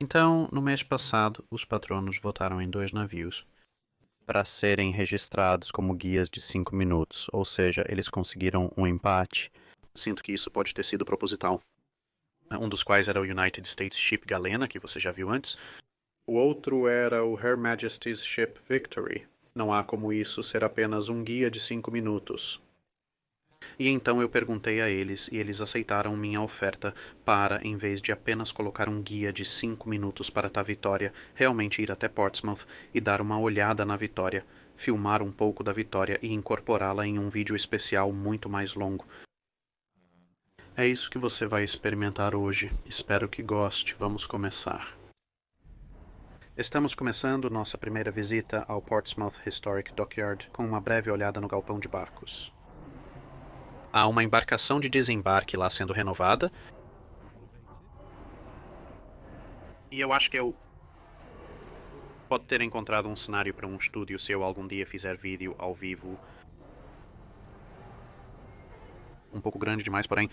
Então, no mês passado, os patronos votaram em 2 navios para serem registrados como guias de 5 minutos, ou seja, eles conseguiram um empate. Sinto que isso pode ter sido proposital. Um dos quais era o United States Ship Galena, que você já viu antes. O outro era o Her Majesty's Ship Victory. Não há como isso ser apenas um guia de 5 minutos. E então eu perguntei a eles e eles aceitaram minha oferta para, em vez de apenas colocar um guia de 5 minutos para a Vitória, realmente ir até Portsmouth e dar uma olhada na Vitória, filmar um pouco da Vitória e incorporá-la em um vídeo especial muito mais longo. É isso que você vai experimentar hoje. Espero que goste. Vamos começar. Estamos começando nossa primeira visita ao Portsmouth Historic Dockyard com uma breve olhada no galpão de barcos. Há uma embarcação de desembarque lá sendo renovada. E eu acho que eu pode ter encontrado um cenário para um estúdio se eu algum dia fizer vídeo ao vivo. Um pouco grande demais, porém.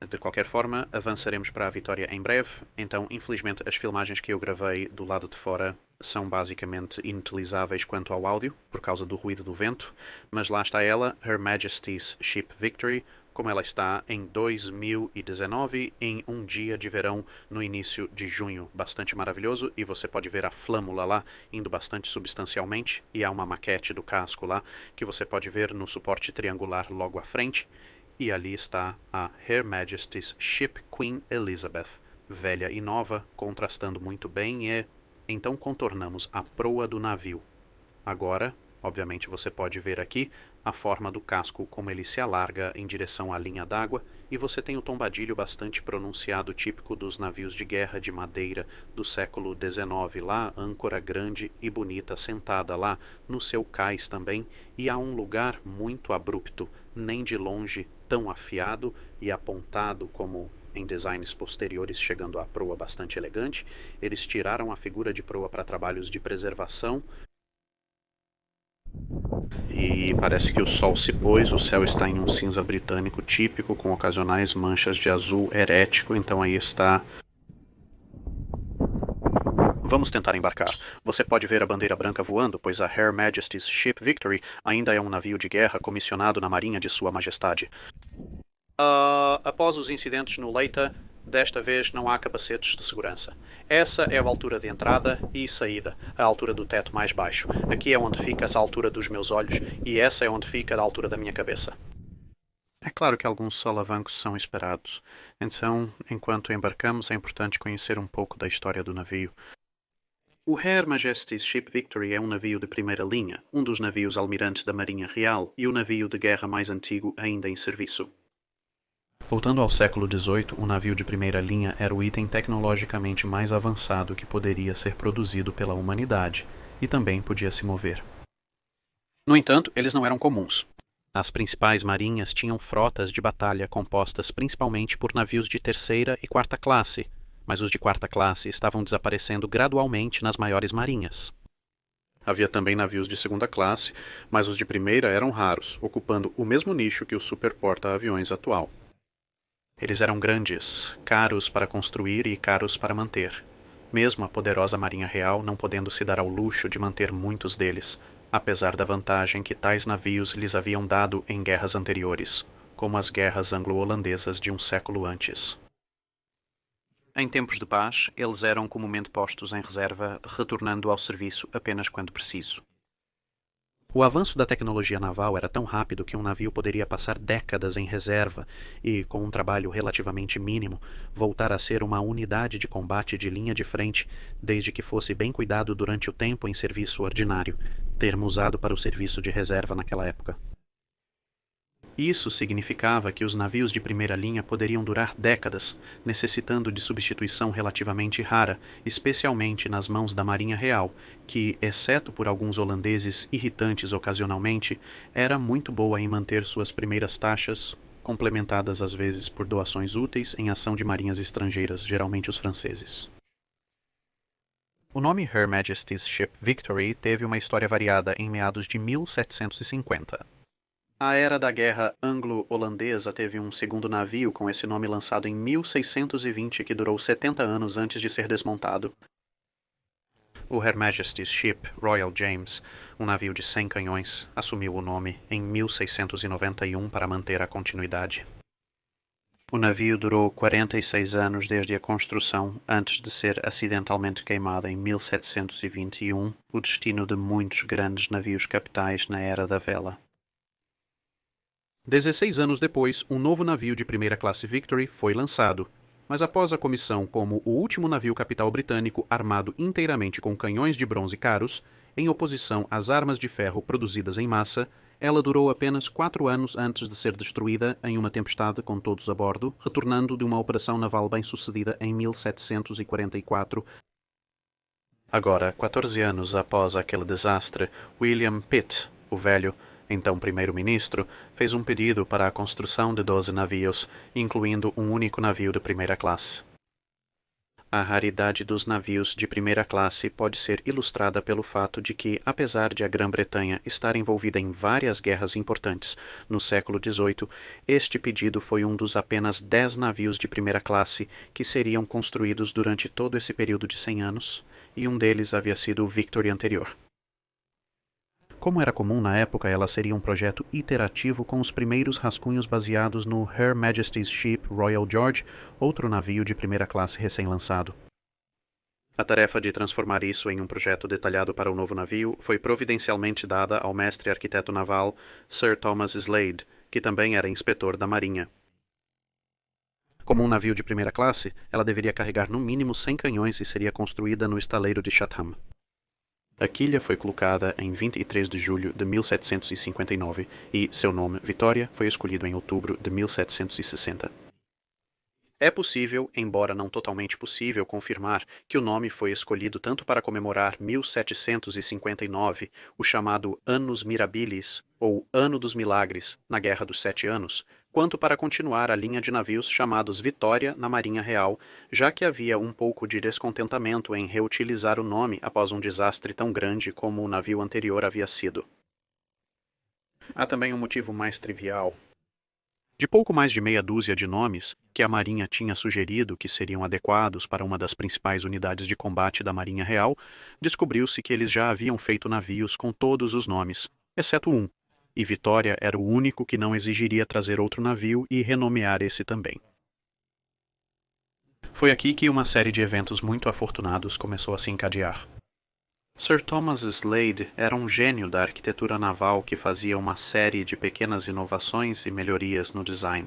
De qualquer forma, avançaremos para a Vitória em breve, então infelizmente as filmagens que eu gravei do lado de fora são basicamente inutilizáveis quanto ao áudio, por causa do ruído do vento, mas lá está ela, Her Majesty's Ship Victory, como ela está em 2019, em um dia de verão no início de junho. Bastante maravilhoso, e você pode ver a flâmula lá, indo bastante substancialmente, e há uma maquete do casco lá, que você pode ver no suporte triangular logo à frente. E ali está a Her Majesty's Ship Queen Elizabeth, velha e nova, contrastando muito bem e então contornamos a proa do navio. Agora, obviamente você pode ver aqui a forma do casco como ele se alarga em direção à linha d'água e você tem o tombadilho bastante pronunciado típico dos navios de guerra de madeira do século XIX lá, âncora grande e bonita sentada lá no seu cais também, e há um lugar muito abrupto, nem de longe tão afiado e apontado como em designs posteriores, chegando à proa bastante elegante. Eles tiraram a figura de proa para trabalhos de preservação. E parece que o sol se pôs, o céu está em um cinza britânico típico, com ocasionais manchas de azul herético, então aí está. Vamos tentar embarcar. Você pode ver a bandeira branca voando, pois a Her Majesty's Ship Victory ainda é um navio de guerra comissionado na Marinha de Sua Majestade. Após os incidentes no Leita, desta vez não há capacetes de segurança. Essa é a altura de entrada e saída, a altura do teto mais baixo. Aqui é onde fica a altura dos meus olhos e essa é onde fica a altura da minha cabeça. É claro que alguns solavancos são esperados. Então, enquanto embarcamos, é importante conhecer um pouco da história do navio. O Her Majesty's Ship Victory é um navio de primeira linha, um dos navios almirantes da Marinha Real e o navio de guerra mais antigo ainda em serviço. Voltando ao século XVIII, o navio de primeira linha era o item tecnologicamente mais avançado que poderia ser produzido pela humanidade, e também podia se mover. No entanto, eles não eram comuns. As principais marinhas tinham frotas de batalha compostas principalmente por navios de terceira e quarta classe, mas os de quarta classe estavam desaparecendo gradualmente nas maiores marinhas. Havia também navios de segunda classe, mas os de primeira eram raros, ocupando o mesmo nicho que o superporta-aviões atual. Eles eram grandes, caros para construir e caros para manter, mesmo a poderosa Marinha Real não podendo se dar ao luxo de manter muitos deles, apesar da vantagem que tais navios lhes haviam dado em guerras anteriores, como as guerras anglo-holandesas de um século antes. Em tempos de paz, eles eram comumente postos em reserva, retornando ao serviço apenas quando preciso. O avanço da tecnologia naval era tão rápido que um navio poderia passar décadas em reserva e, com um trabalho relativamente mínimo, voltar a ser uma unidade de combate de linha de frente, desde que fosse bem cuidado durante o tempo em serviço ordinário, termo usado para o serviço de reserva naquela época. Isso significava que os navios de primeira linha poderiam durar décadas, necessitando de substituição relativamente rara, especialmente nas mãos da Marinha Real, que, exceto por alguns holandeses irritantes ocasionalmente, era muito boa em manter suas primeiras taxas, complementadas às vezes por doações úteis em ação de marinhas estrangeiras, geralmente os franceses. O nome Her Majesty's Ship Victory teve uma história variada em meados de 1750. A era da Guerra Anglo-Holandesa teve um segundo navio com esse nome lançado em 1620 que durou 70 anos antes de ser desmontado. O Her Majesty's Ship Royal James, um navio de 100 canhões, assumiu o nome em 1691 para manter a continuidade. O navio durou 46 anos desde a construção, antes de ser acidentalmente queimado em 1721, o destino de muitos grandes navios capitais na Era da Vela. 16 anos depois, um novo navio de primeira classe Victory foi lançado, mas após a comissão como o último navio capital britânico armado inteiramente com canhões de bronze caros, em oposição às armas de ferro produzidas em massa, ela durou apenas 4 anos antes de ser destruída em uma tempestade com todos a bordo, retornando de uma operação naval bem-sucedida em 1744. Agora, 14 anos após aquele desastre, William Pitt, o Velho, então primeiro-ministro, fez um pedido para a construção de 12 navios, incluindo um único navio de primeira classe. A raridade dos navios de primeira classe pode ser ilustrada pelo fato de que, apesar de a Grã-Bretanha estar envolvida em várias guerras importantes no século XVIII, este pedido foi um dos apenas 10 navios de primeira classe que seriam construídos durante todo esse período de 100 anos, e um deles havia sido o Victory anterior. Como era comum na época, ela seria um projeto iterativo com os primeiros rascunhos baseados no Her Majesty's Ship Royal George, outro navio de primeira classe recém-lançado. A tarefa de transformar isso em um projeto detalhado para o novo navio foi providencialmente dada ao mestre arquiteto naval Sir Thomas Slade, que também era inspetor da Marinha. Como um navio de primeira classe, ela deveria carregar no mínimo 100 canhões e seria construída no estaleiro de Chatham. A quilha foi colocada em 23 de julho de 1759 e seu nome, Vitória, foi escolhido em outubro de 1760. É possível, embora não totalmente possível, confirmar que o nome foi escolhido tanto para comemorar 1759, o chamado Annus Mirabilis, ou Ano dos Milagres, na Guerra dos 7 Anos, quanto para continuar a linha de navios chamados Vitória na Marinha Real, já que havia um pouco de descontentamento em reutilizar o nome após um desastre tão grande como o navio anterior havia sido. Há também um motivo mais trivial. De pouco mais de meia dúzia de nomes que a Marinha tinha sugerido que seriam adequados para uma das principais unidades de combate da Marinha Real, descobriu-se que eles já haviam feito navios com todos os nomes, exceto um, e Vitória era o único que não exigiria trazer outro navio e renomear esse também. Foi aqui que uma série de eventos muito afortunados começou a se encadear. Sir Thomas Slade era um gênio da arquitetura naval que fazia uma série de pequenas inovações e melhorias no design.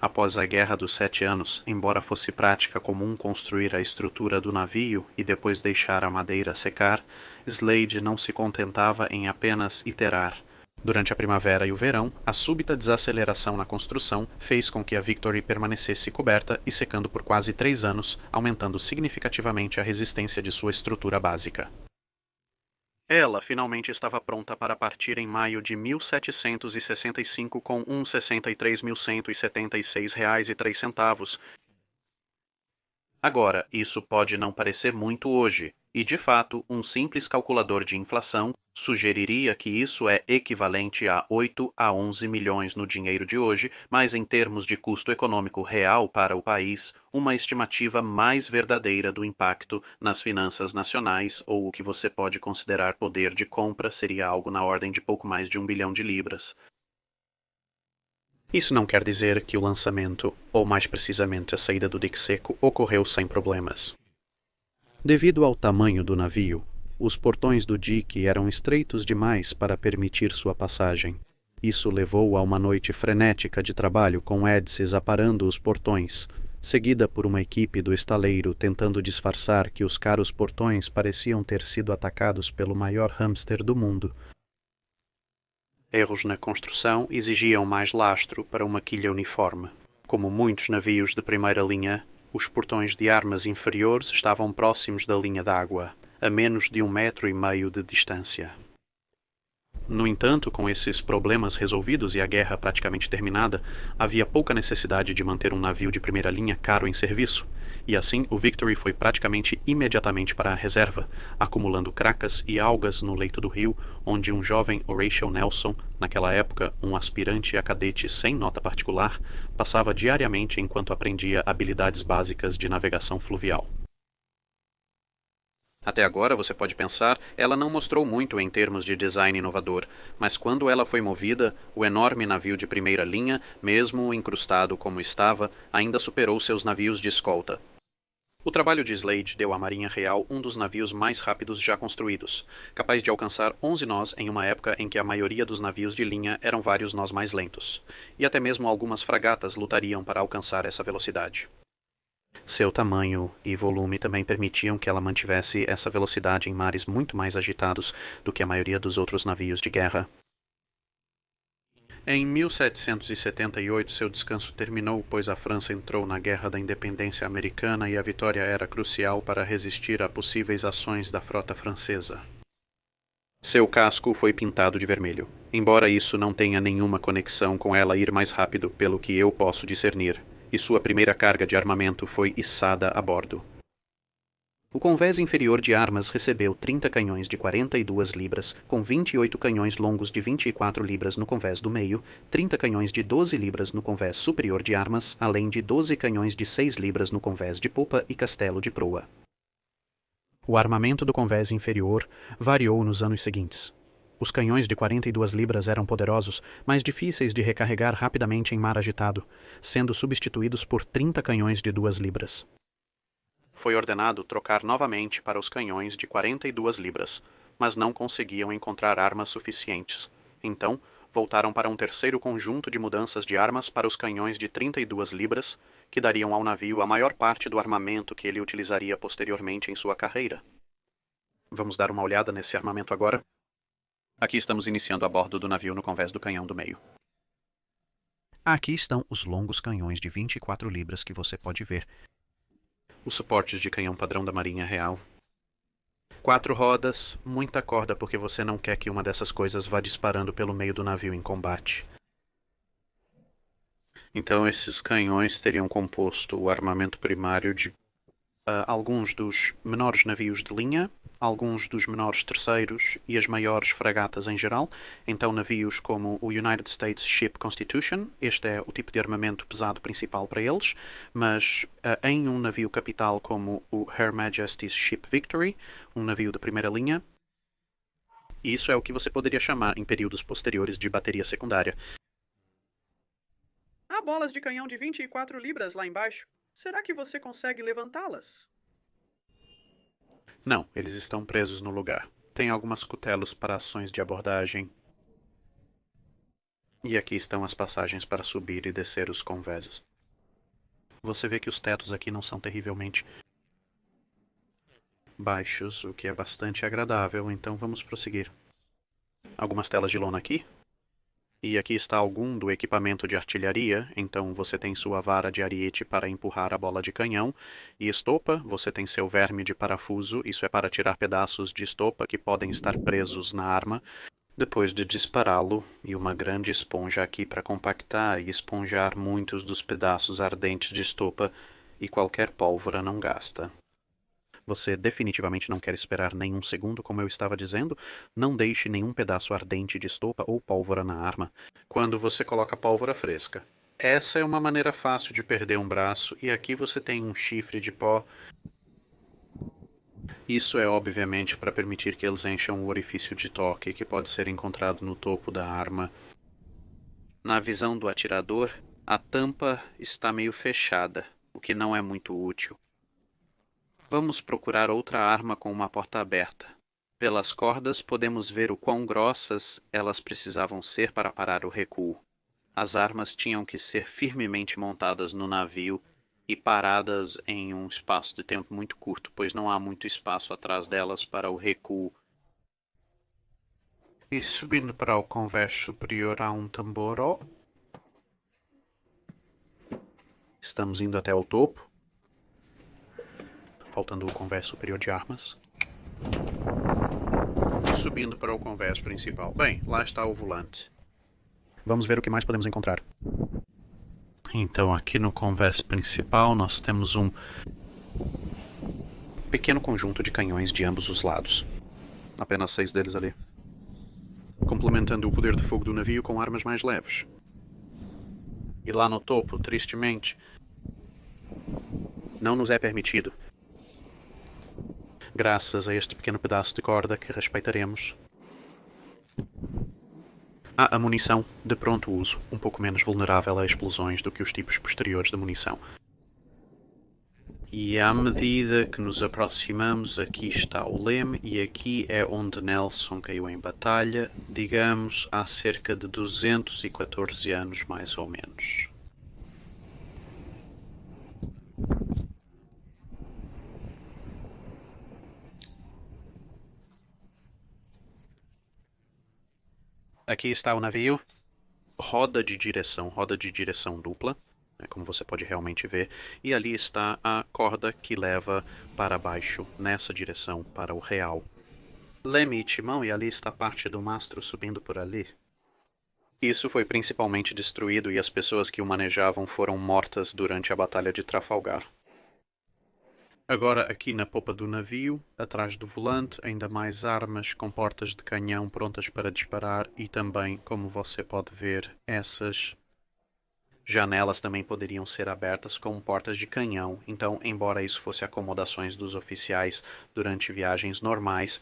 Após a Guerra dos 7 Anos, embora fosse prática comum construir a estrutura do navio e depois deixar a madeira secar, Slade não se contentava em apenas iterar. Durante a primavera e o verão, a súbita desaceleração na construção fez com que a Victory permanecesse coberta e secando por quase 3 anos, aumentando significativamente a resistência de sua estrutura básica. Ela finalmente estava pronta para partir em maio de 1765 com uns R$ 63.176,03. Agora, isso pode não parecer muito hoje, e de fato, um simples calculador de inflação sugeriria que isso é equivalente a 8 a 11 milhões no dinheiro de hoje, mas em termos de custo econômico real para o país, uma estimativa mais verdadeira do impacto nas finanças nacionais, ou o que você pode considerar poder de compra, seria algo na ordem de pouco mais de 1 bilhão de libras. Isso não quer dizer que o lançamento, ou mais precisamente a saída do dique seco, ocorreu sem problemas. Devido ao tamanho do navio, os portões do dique eram estreitos demais para permitir sua passagem. Isso levou a uma noite frenética de trabalho com Edses aparando os portões, seguida por uma equipe do estaleiro tentando disfarçar que os caros portões pareciam ter sido atacados pelo maior hamster do mundo. Erros na construção exigiam mais lastro para uma quilha uniforme. Como muitos navios de primeira linha, os portões de armas inferiores estavam próximos da linha d'água, a menos de 1,5 metros de distância. No entanto, com esses problemas resolvidos e a guerra praticamente terminada, havia pouca necessidade de manter um navio de primeira linha caro em serviço, e assim o Victory foi praticamente imediatamente para a reserva, acumulando cracas e algas no leito do rio, onde um jovem Horatio Nelson, naquela época um aspirante a cadete sem nota particular, passava diariamente enquanto aprendia habilidades básicas de navegação fluvial. Até agora, você pode pensar, ela não mostrou muito em termos de design inovador, mas quando ela foi movida, o enorme navio de primeira linha, mesmo incrustado como estava, ainda superou seus navios de escolta. O trabalho de Slade deu à Marinha Real um dos navios mais rápidos já construídos, capaz de alcançar 11 nós em uma época em que a maioria dos navios de linha eram vários nós mais lentos, e até mesmo algumas fragatas lutariam para alcançar essa velocidade. Seu tamanho e volume também permitiam que ela mantivesse essa velocidade em mares muito mais agitados do que a maioria dos outros navios de guerra. Em 1778, seu descanso terminou, pois a França entrou na Guerra da Independência Americana e a vitória era crucial para resistir a possíveis ações da frota francesa. Seu casco foi pintado de vermelho, embora isso não tenha nenhuma conexão com ela ir mais rápido, pelo que eu posso discernir, e sua primeira carga de armamento foi içada a bordo. O convés inferior de armas recebeu 30 canhões de 42 libras, com 28 canhões longos de 24 libras no convés do meio, 30 canhões de 12 libras no convés superior de armas, além de 12 canhões de 6 libras no convés de popa e castelo de proa. O armamento do convés inferior variou nos anos seguintes. Os canhões de 42 libras eram poderosos, mas difíceis de recarregar rapidamente em mar agitado, sendo substituídos por 30 canhões de 2 libras. Foi ordenado trocar novamente para os canhões de 42 libras, mas não conseguiam encontrar armas suficientes. Então, voltaram para um terceiro conjunto de mudanças de armas para os canhões de 32 libras, que dariam ao navio a maior parte do armamento que ele utilizaria posteriormente em sua carreira. Vamos dar uma olhada nesse armamento agora? Aqui estamos iniciando a bordo do navio no convés do canhão do meio. Aqui estão os longos canhões de 24 libras que você pode ver. Os suportes de canhão padrão da Marinha Real. 4 rodas, muita corda porque você não quer que uma dessas coisas vá disparando pelo meio do navio em combate. Então esses canhões teriam composto o armamento primário de alguns dos menores navios de linha, alguns dos menores terceiros e as maiores fragatas em geral. Então navios como o United States Ship Constitution, este é o tipo de armamento pesado principal para eles, mas em um navio capital como o Her Majesty's Ship Victory, um navio de primeira linha, isso é o que você poderia chamar em períodos posteriores de bateria secundária. Há bolas de canhão de 24 libras lá embaixo. Será que você consegue levantá-las? Não, eles estão presos no lugar. Tem algumas cutelos para ações de abordagem. E aqui estão as passagens para subir e descer os convéses. Você vê que os tetos aqui não são terrivelmente baixos, o que é bastante agradável, então vamos prosseguir. Algumas telas de lona aqui. E aqui está algum do equipamento de artilharia, então você tem sua vara de ariete para empurrar a bola de canhão, e estopa, você tem seu verme de parafuso, isso é para tirar pedaços de estopa que podem estar presos na arma, depois de dispará-lo, e uma grande esponja aqui para compactar e esponjar muitos dos pedaços ardentes de estopa, e qualquer pólvora não gasta. Você definitivamente não quer esperar nenhum segundo, como eu estava dizendo. Não deixe nenhum pedaço ardente de estopa ou pólvora na arma quando você coloca pólvora fresca. Essa é uma maneira fácil de perder um braço, e aqui você tem um chifre de pó. Isso é obviamente para permitir que eles encham o orifício de toque que pode ser encontrado no topo da arma. Na visão do atirador, a tampa está meio fechada, o que não é muito útil. Vamos procurar outra arma com uma porta aberta. Pelas cordas podemos ver o quão grossas elas precisavam ser para parar o recuo. As armas tinham que ser firmemente montadas no navio e paradas em um espaço de tempo muito curto, pois não há muito espaço atrás delas para o recuo. E subindo para o convés superior há um tambor. Estamos indo até o topo. Faltando o convés superior de armas. subindo para o convés principal. Bem, lá está o volante. Vamos ver o que mais podemos encontrar. Então, aqui no convés principal, nós temos um pequeno conjunto de canhões de ambos os lados. Apenas 6 deles ali. Complementando o poder de fogo do navio com armas mais leves. E lá no topo, tristemente, não nos é permitido, graças a este pequeno pedaço de corda que respeitaremos, a munição de pronto uso, um pouco menos vulnerável a explosões do que os tipos posteriores de munição. E à medida que nos aproximamos, aqui está o leme e aqui é onde Nelson caiu em batalha, digamos, há cerca de 214 anos mais ou menos. Aqui está o navio. Roda de direção dupla, como você pode realmente ver, e ali está a corda que leva para baixo, nessa direção, para o real. Leme e timão, e ali está parte do mastro subindo por ali. Isso foi principalmente destruído e as pessoas que o manejavam foram mortas durante a Batalha de Trafalgar. Agora aqui na popa do navio, atrás do volante, ainda mais armas com portas de canhão prontas para disparar e também, como você pode ver, essas janelas também poderiam ser abertas como portas de canhão. Então, embora isso fosse acomodações dos oficiais durante viagens normais,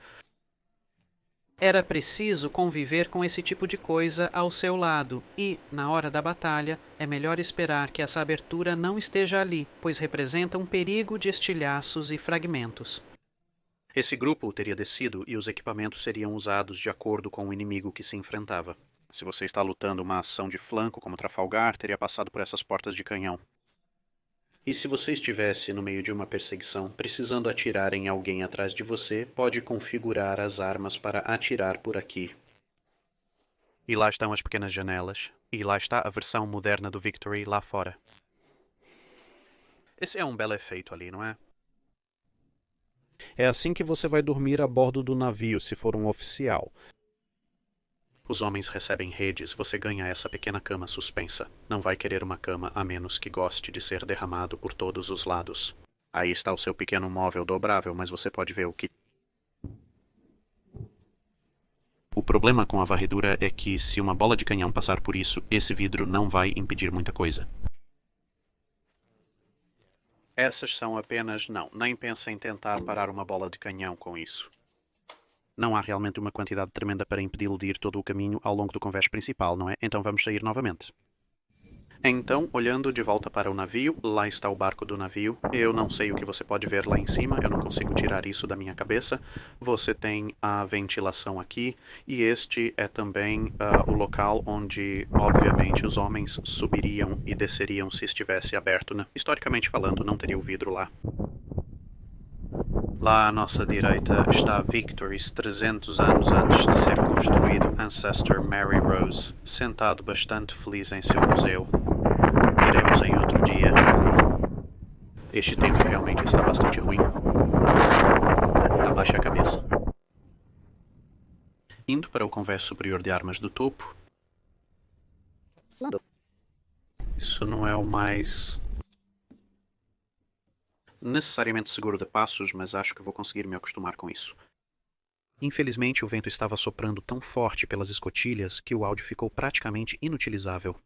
era preciso conviver com esse tipo de coisa ao seu lado e, na hora da batalha, é melhor esperar que essa abertura não esteja ali, pois representa um perigo de estilhaços e fragmentos. Esse grupo teria descido e os equipamentos seriam usados de acordo com o inimigo que se enfrentava. Se você está lutando uma ação de flanco como Trafalgar, teria passado por essas portas de canhão. E se você estivesse no meio de uma perseguição, precisando atirar em alguém atrás de você, pode configurar as armas para atirar por aqui. E lá estão as pequenas janelas. E lá está a versão moderna do Victory lá fora. Esse é um belo efeito ali, não é? É assim que você vai dormir a bordo do navio, se for um oficial. Os homens recebem redes, você ganha essa pequena cama suspensa. Não vai querer uma cama a menos que goste de ser derramado por todos os lados. Aí está o seu pequeno móvel dobrável, mas você pode ver o que... O problema com a varredura é que se uma bola de canhão passar por isso, esse vidro não vai impedir muita coisa. Essas são apenas... Não, nem pensa em tentar parar uma bola de canhão com isso. Não há realmente uma quantidade tremenda para impedi-lo de ir todo o caminho ao longo do convés principal, não é? Então vamos sair novamente. Então, olhando de volta para o navio, lá está o barco do navio. Eu não sei o que você pode ver lá em cima, eu não consigo tirar isso da minha cabeça. Você tem a ventilação aqui, e este é também o local onde, obviamente, os homens subiriam e desceriam se estivesse aberto, né? Historicamente falando, não teria o vidro lá. Lá à nossa direita está Victory's 300 anos antes de ser construído Ancestor Mary Rose, sentado bastante feliz em seu museu. Iremos em outro dia. Este tempo realmente está bastante ruim. Abaixe a cabeça. Indo para o convés superior de armas do topo. Isso não é o mais... necessariamente seguro de passos, mas acho que vou conseguir me acostumar com isso. Infelizmente, o vento estava soprando tão forte pelas escotilhas que o áudio ficou praticamente inutilizável.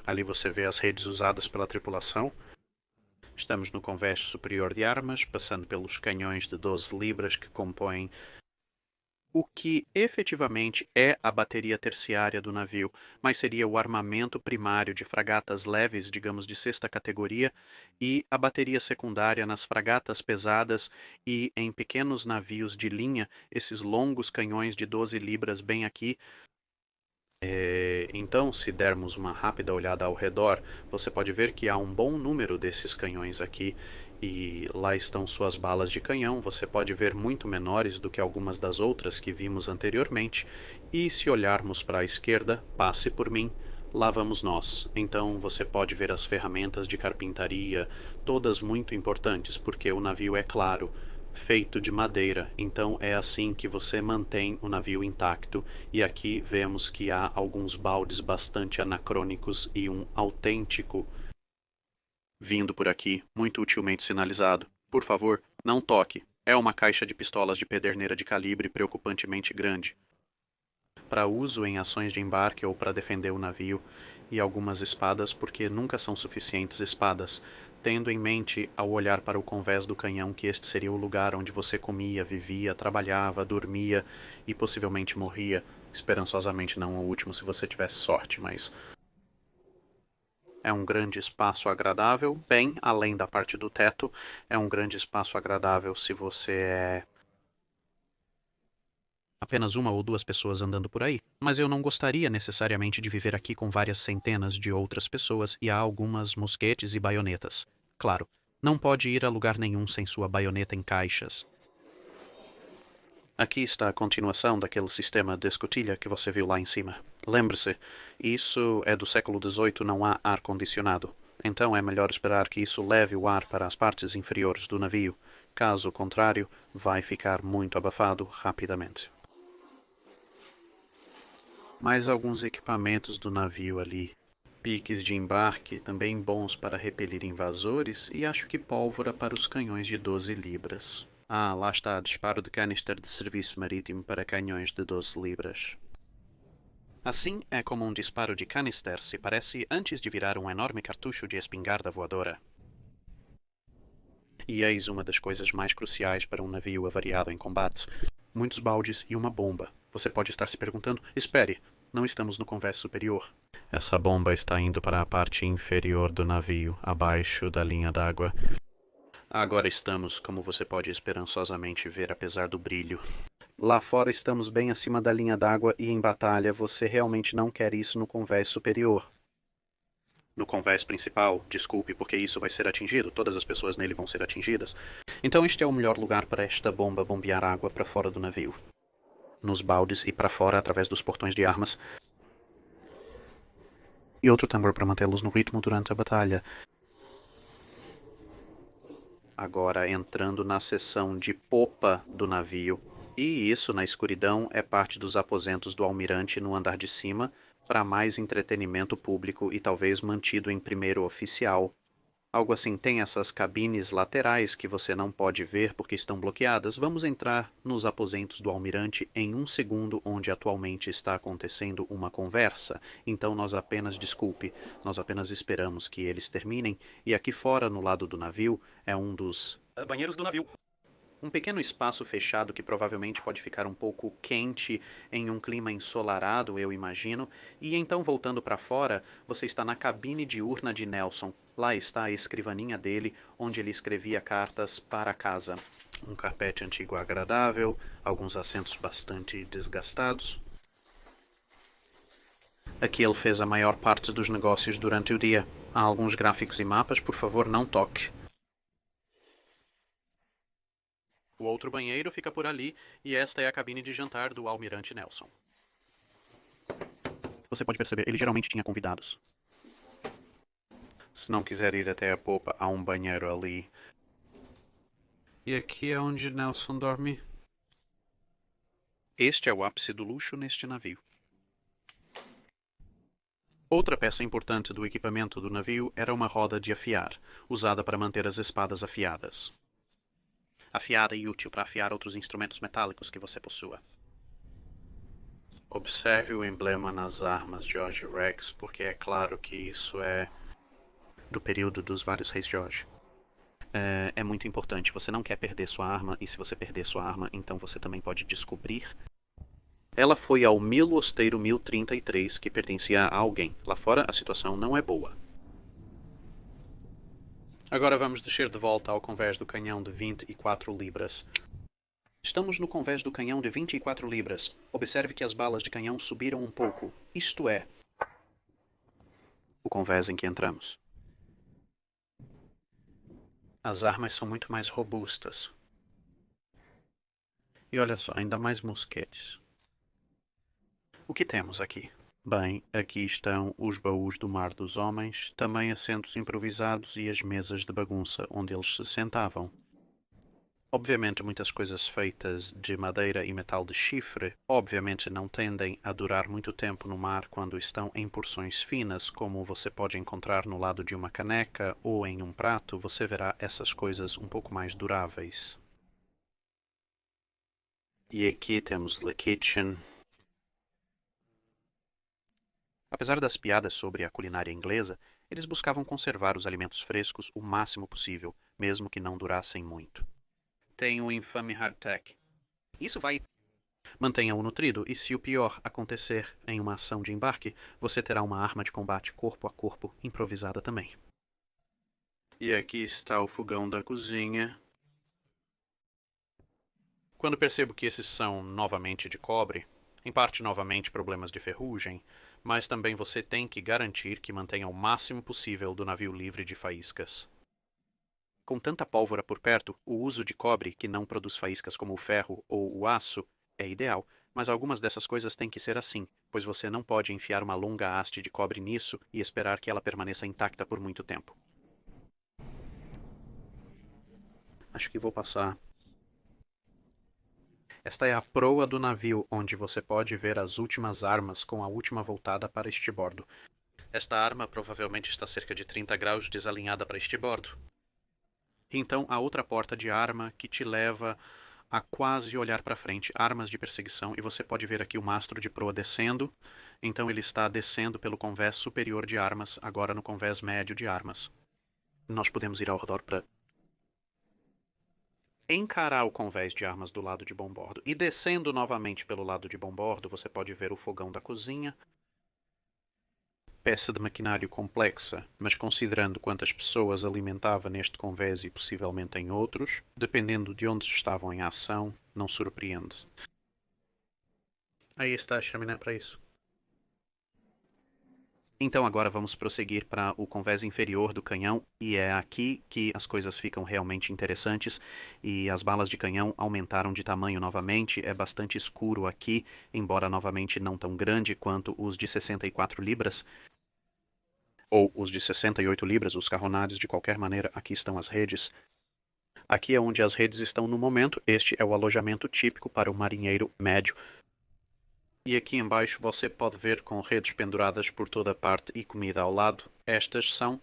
Ali você vê as redes usadas pela tripulação. Estamos no convés superior de armas, passando pelos canhões de 12 libras que compõem o que efetivamente é a bateria terciária do navio, mas seria o armamento primário de fragatas leves, digamos de sexta categoria, e a bateria secundária nas fragatas pesadas e em pequenos navios de linha, esses longos canhões de 12 libras bem aqui. Então, se dermos uma rápida olhada ao redor, você pode ver que há um bom número desses canhões aqui, e lá estão suas balas de canhão. Você pode ver muito menores do que algumas das outras que vimos anteriormente, e se olharmos para a esquerda, passe por mim, lá vamos nós. Então você pode ver as ferramentas de carpintaria, todas muito importantes, porque o navio, é claro, feito de madeira, então é assim que você mantém o navio intacto. E aqui vemos que há alguns baldes bastante anacrônicos e um autêntico vindo por aqui, muito utilmente sinalizado. Por favor, não toque. É uma caixa de pistolas de pederneira de calibre preocupantemente grande, para uso em ações de embarque ou para defender o navio, e algumas espadas, porque nunca são suficientes espadas, tendo em mente, ao olhar para o convés do canhão, que este seria o lugar onde você comia, vivia, trabalhava, dormia e possivelmente morria. Esperançosamente não o último se você tivesse sorte, mas é um grande espaço agradável, bem além da parte do teto. É um grande espaço agradável se você é apenas uma ou duas pessoas andando por aí, mas eu não gostaria necessariamente de viver aqui com várias centenas de outras pessoas e há algumas mosquetes e baionetas. Claro, não pode ir a lugar nenhum sem sua baioneta em caixas. Aqui está a continuação daquele sistema de escotilha que você viu lá em cima. Lembre-se, isso é do século XVIII, não há ar-condicionado. Então é melhor esperar que isso leve o ar para as partes inferiores do navio. Caso contrário, vai ficar muito abafado rapidamente. Mais alguns equipamentos do navio ali. Piques de embarque, também bons para repelir invasores, e acho que pólvora para os canhões de 12 libras. Ah, lá está, disparo de canister de serviço marítimo para canhões de 12 libras. Assim é como um disparo de canister se parece antes de virar um enorme cartucho de espingarda voadora. E eis uma das coisas mais cruciais para um navio avariado em combate. Muitos baldes e uma bomba. Você pode estar se perguntando, espere, não estamos no convés superior. Essa bomba está indo para a parte inferior do navio, abaixo da linha d'água. Agora estamos, como você pode esperançosamente ver apesar do brilho. Lá fora estamos bem acima da linha d'água e em batalha você realmente não quer isso no convés superior. No convés principal, desculpe, porque isso vai ser atingido, todas as pessoas nele vão ser atingidas. Então este é o melhor lugar para esta bomba bombear água para fora do navio. Nos baldes e para fora através dos portões de armas. E outro tambor para mantê-los no ritmo durante a batalha. Agora entrando na seção de popa do navio. E isso, na escuridão, é parte dos aposentos do almirante no andar de cima, para mais entretenimento público e talvez mantido em primeiro oficial. Algo assim, tem essas cabines laterais que você não pode ver porque estão bloqueadas. Vamos entrar nos aposentos do almirante em um segundo, onde atualmente está acontecendo uma conversa. Então nós apenas esperamos que eles terminem. E aqui fora, no lado do navio, é um dos banheiros do navio. Um pequeno espaço fechado que provavelmente pode ficar um pouco quente em um clima ensolarado, eu imagino. E então, voltando para fora, você está na cabine diurna de Nelson. Lá está a escrivaninha dele, onde ele escrevia cartas para casa. Um carpete antigo agradável, alguns assentos bastante desgastados. Aqui ele fez a maior parte dos negócios durante o dia. Há alguns gráficos e mapas, por favor, não toque. O outro banheiro fica por ali e esta é a cabine de jantar do Almirante Nelson. Você pode perceber, ele geralmente tinha convidados. Se não quiser ir até a popa, há um banheiro ali. E aqui é onde Nelson dorme. Este é o ápice do luxo neste navio. Outra peça importante do equipamento do navio era uma roda de afiar, usada para manter as espadas afiadas. Afiada e útil para afiar outros instrumentos metálicos que você possua. Observe o emblema nas armas George Rex, porque é claro que isso é do período dos vários reis George. É muito importante, você não quer perder sua arma, e se você perder sua arma, então você também pode descobrir. Ela foi ao Milosteiro 1033, que pertencia a alguém. Lá fora a situação não é boa. Agora vamos descer de volta ao convés do canhão de 24 libras. Estamos no convés do canhão de 24 libras. Observe que as balas de canhão subiram um pouco. Isto é, o convés em que entramos. As armas são muito mais robustas. E olha só, ainda mais mosquetes. O que temos aqui? Bem, aqui estão os baús do Mar dos Homens, também assentos improvisados e as mesas de bagunça onde eles se sentavam. Obviamente, muitas coisas feitas de madeira e metal de chifre, obviamente, não tendem a durar muito tempo no mar quando estão em porções finas, como você pode encontrar no lado de uma caneca ou em um prato. Você verá essas coisas um pouco mais duráveis. E aqui temos The Kitchen. Apesar das piadas sobre a culinária inglesa, eles buscavam conservar os alimentos frescos o máximo possível, mesmo que não durassem muito. Tem o infame hardtack. Isso vai... Mantenha-o nutrido e, se o pior acontecer em uma ação de embarque, você terá uma arma de combate corpo a corpo improvisada também. E aqui está o fogão da cozinha. Quando percebo que esses são novamente de cobre, em parte novamente problemas de ferrugem, mas também você tem que garantir que mantenha o máximo possível do navio livre de faíscas. Com tanta pólvora por perto, o uso de cobre, que não produz faíscas como o ferro ou o aço, é ideal, mas algumas dessas coisas têm que ser assim, pois você não pode enfiar uma longa haste de cobre nisso e esperar que ela permaneça intacta por muito tempo. Acho que vou passar. Esta é a proa do navio, onde você pode ver as últimas armas com a última voltada para estibordo. Esta arma provavelmente está cerca de 30 graus desalinhada para estibordo. Então, a outra porta de arma que te leva a quase olhar para frente, armas de perseguição, e você pode ver aqui o mastro de proa descendo. Então ele está descendo pelo convés superior de armas, agora no convés médio de armas. Nós podemos ir ao redor para encarar o convés de armas do lado de bombordo. E descendo novamente pelo lado de bombordo, você pode ver o fogão da cozinha. Peça de maquinário complexa, mas considerando quantas pessoas alimentava neste convés e possivelmente em outros, dependendo de onde estavam em ação, não surpreende. Aí está a chaminé para isso. Então agora vamos prosseguir para o convés inferior do canhão, e é aqui que as coisas ficam realmente interessantes, e as balas de canhão aumentaram de tamanho novamente. É bastante escuro aqui, embora novamente não tão grande quanto os de 64 libras, ou os de 68 libras, os carronados. De qualquer maneira, aqui estão as redes. Aqui é onde as redes estão no momento. Este é o alojamento típico para o marinheiro médio. E aqui embaixo você pode ver com redes penduradas por toda a parte e comida ao lado. Estas são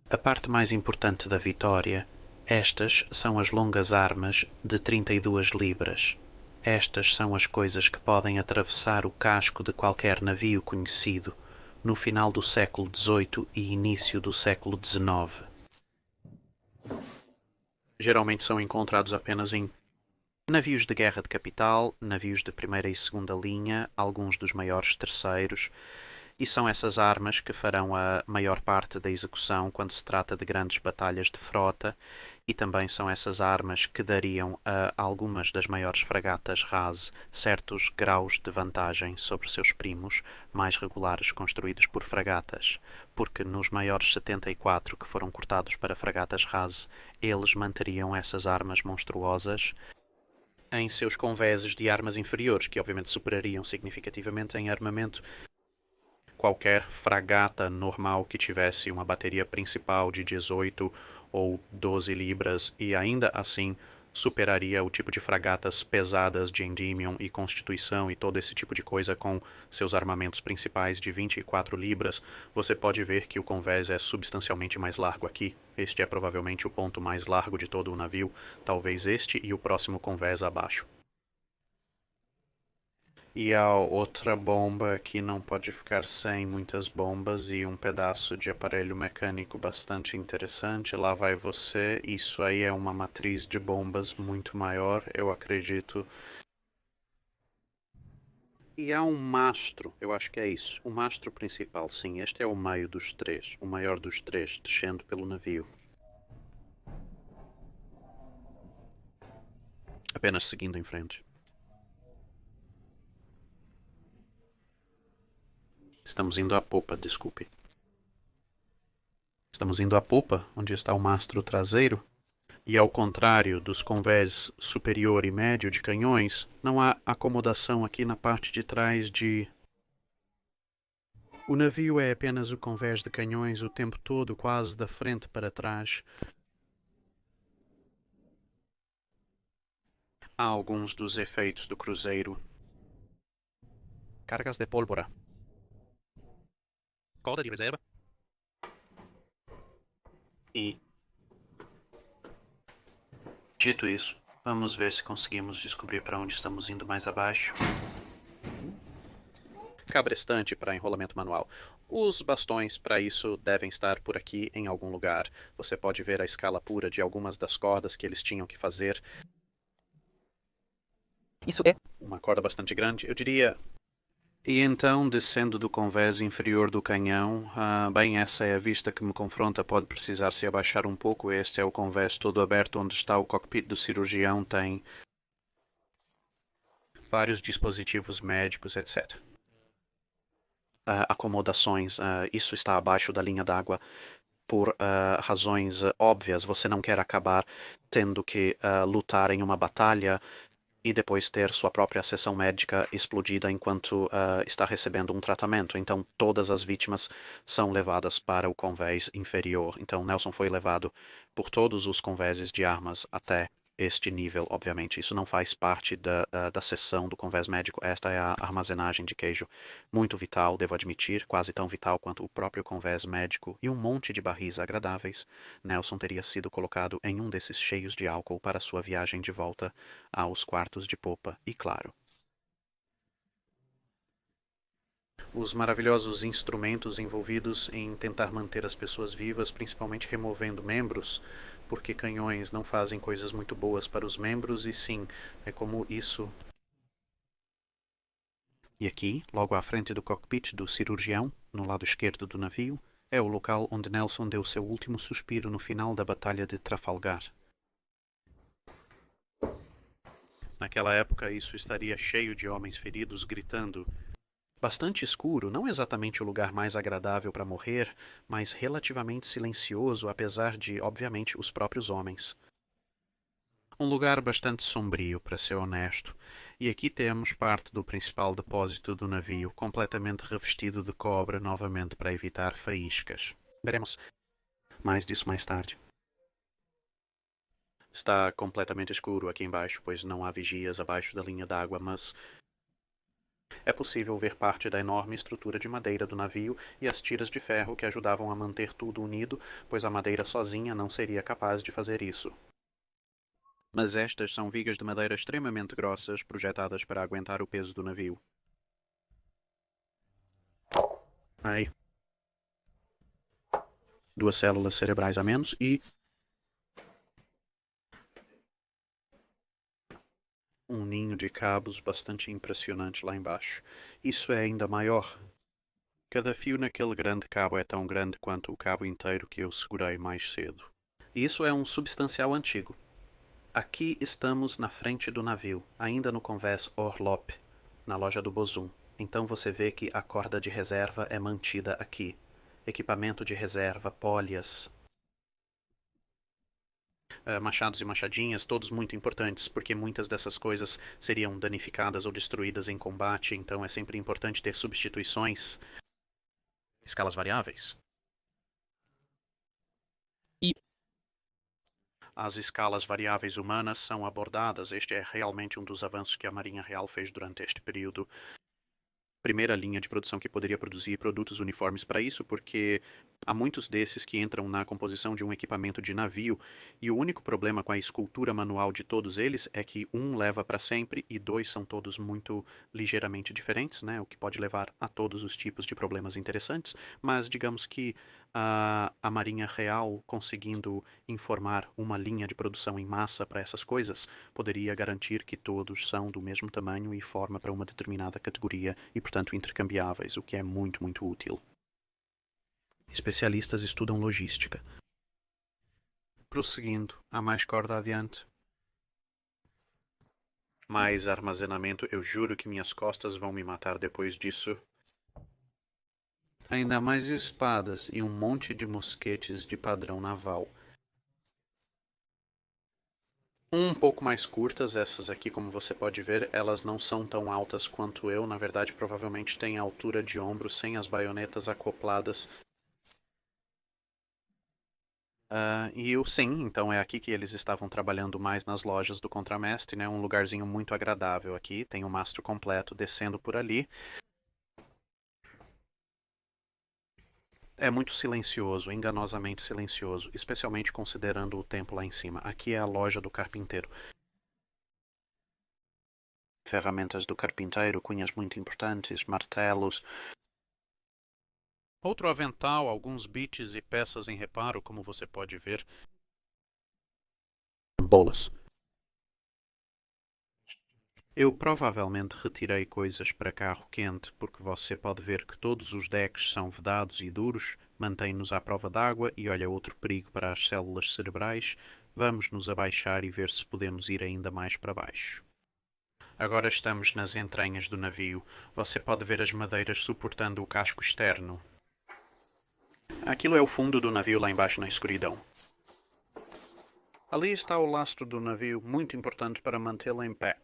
a parte mais importante da vitória. Estas são as longas armas de 32 libras. Estas são as coisas que podem atravessar o casco de qualquer navio conhecido no final do século XVIII e início do século XIX. Geralmente são encontrados apenas em navios de guerra de capital, navios de primeira e segunda linha, alguns dos maiores terceiros, e são essas armas que farão a maior parte da execução quando se trata de grandes batalhas de frota, e também são essas armas que dariam a algumas das maiores fragatas RAS certos graus de vantagem sobre seus primos mais regulares construídos por fragatas, porque nos maiores 74 que foram cortados para fragatas RAS, eles manteriam essas armas monstruosas em seus convéses de armas inferiores, que obviamente superariam significativamente em armamento qualquer fragata normal que tivesse uma bateria principal de 18 ou 12 libras, e ainda assim superaria o tipo de fragatas pesadas de Endymion e Constituição e todo esse tipo de coisa com seus armamentos principais de 24 libras. Você pode ver que o convés é substancialmente mais largo aqui. Este é provavelmente o ponto mais largo de todo o navio, talvez este e o próximo convés abaixo. E a outra bomba que não pode ficar sem muitas bombas e um pedaço de aparelho mecânico bastante interessante. Lá vai você. Isso aí é uma matriz de bombas muito maior, eu acredito. E há um mastro, eu acho que é isso. O mastro principal, sim. Este é o meio dos três, o maior dos três, descendo pelo navio. Apenas seguindo em frente. Estamos indo à popa, desculpe. Estamos indo à popa, onde está o mastro traseiro, e ao contrário dos convés superior e médio de canhões, não há acomodação aqui na parte de trás de... O navio é apenas o convés de canhões o tempo todo, quase da frente para trás. Há alguns dos efeitos do cruzeiro. Cargas de pólvora. Corda de reserva. E, dito isso, vamos ver se conseguimos descobrir para onde estamos indo mais abaixo. Cabrestante para enrolamento manual. Os bastões para isso devem estar por aqui em algum lugar. Você pode ver a escala pura de algumas das cordas que eles tinham que fazer. Isso é uma corda bastante grande, eu diria. E então, descendo do convés inferior do canhão, bem, essa é a vista que me confronta. Pode precisar se abaixar um pouco. Este é o convés todo aberto onde está o cockpit do cirurgião. Tem vários dispositivos médicos, etc. Acomodações. Isso está abaixo da linha d'água por razões óbvias. Você não quer acabar tendo que lutar em uma batalha e depois ter sua própria sessão médica explodida enquanto está recebendo um tratamento. Então, todas as vítimas são levadas para o convés inferior. Então, Nelson foi levado por todos os convéses de armas até este nível. Obviamente, isso não faz parte da sessão do convés médico. Esta é a armazenagem de queijo. Muito vital, devo admitir, quase tão vital quanto o próprio convés médico e um monte de barris agradáveis. Nelson teria sido colocado em um desses cheios de álcool para sua viagem de volta aos quartos de popa e, claro, os maravilhosos instrumentos envolvidos em tentar manter as pessoas vivas, principalmente removendo membros, porque canhões não fazem coisas muito boas para os membros, e sim, é como isso. E aqui, logo à frente do cockpit do cirurgião, no lado esquerdo do navio, é o local onde Nelson deu seu último suspiro no final da Batalha de Trafalgar. Naquela época, isso estaria cheio de homens feridos gritando. Bastante escuro, não exatamente o lugar mais agradável para morrer, mas relativamente silencioso, apesar de, obviamente, os próprios homens. Um lugar bastante sombrio, para ser honesto, e aqui temos parte do principal depósito do navio, completamente revestido de cobre novamente para evitar faíscas. Veremos mais disso mais tarde. Está completamente escuro aqui embaixo, pois não há vigias abaixo da linha d'água, mas é possível ver parte da enorme estrutura de madeira do navio e as tiras de ferro que ajudavam a manter tudo unido, pois a madeira sozinha não seria capaz de fazer isso. Mas estas são vigas de madeira extremamente grossas, projetadas para aguentar o peso do navio. Aí. 2 células cerebrais a menos e um ninho de cabos bastante impressionante lá embaixo. Isso é ainda maior. Cada fio naquele grande cabo é tão grande quanto o cabo inteiro que eu segurei mais cedo. Isso é um substancial antigo. Aqui estamos na frente do navio, ainda no convés Orlop, na loja do Bozum. Então você vê que a corda de reserva é mantida aqui. Equipamento de reserva, polhas, machados e machadinhas, todos muito importantes, porque muitas dessas coisas seriam danificadas ou destruídas em combate, então é sempre importante ter substituições. Escalas variáveis. E as escalas variáveis humanas são abordadas. Este é realmente um dos avanços que a Marinha Real fez durante este período. Primeira linha de produção que poderia produzir produtos uniformes para isso, porque há muitos desses que entram na composição de um equipamento de navio, e o único problema com a escultura manual de todos eles é que um leva para sempre e dois são todos muito ligeiramente diferentes, né? O que pode levar a todos os tipos de problemas interessantes, mas digamos que a Marinha Real conseguindo informar uma linha de produção em massa para essas coisas poderia garantir que todos são do mesmo tamanho e forma para uma determinada categoria e, portanto, intercambiáveis, o que é muito, muito útil. Especialistas estudam logística. Prosseguindo, há mais corda adiante. Mais armazenamento, eu juro que minhas costas vão me matar depois disso. Ainda mais espadas e um monte de mosquetes de padrão naval. Um pouco mais curtas, essas aqui, como você pode ver, elas não são tão altas quanto eu. Na verdade, provavelmente têm a altura de ombro, sem as baionetas acopladas. Sim, então é aqui que eles estavam trabalhando mais nas lojas do contramestre, né? Um lugarzinho muito agradável aqui, tem o mastro completo descendo por ali. É muito silencioso, enganosamente silencioso, especialmente considerando o tempo lá em cima. Aqui é a loja do carpinteiro. Ferramentas do carpinteiro, cunhas muito importantes, martelos. Outro avental, alguns bits e peças em reparo, como você pode ver. Bolas. Eu provavelmente retirei coisas para carro quente, porque você pode ver que todos os decks são vedados e duros, mantém-nos à prova d'água e olha outro perigo para as células cerebrais. Vamos nos abaixar e ver se podemos ir ainda mais para baixo. Agora estamos nas entranhas do navio. Você pode ver as madeiras suportando o casco externo. Aquilo é o fundo do navio lá embaixo na escuridão. Ali está o lastro do navio, muito importante para mantê-lo em pé.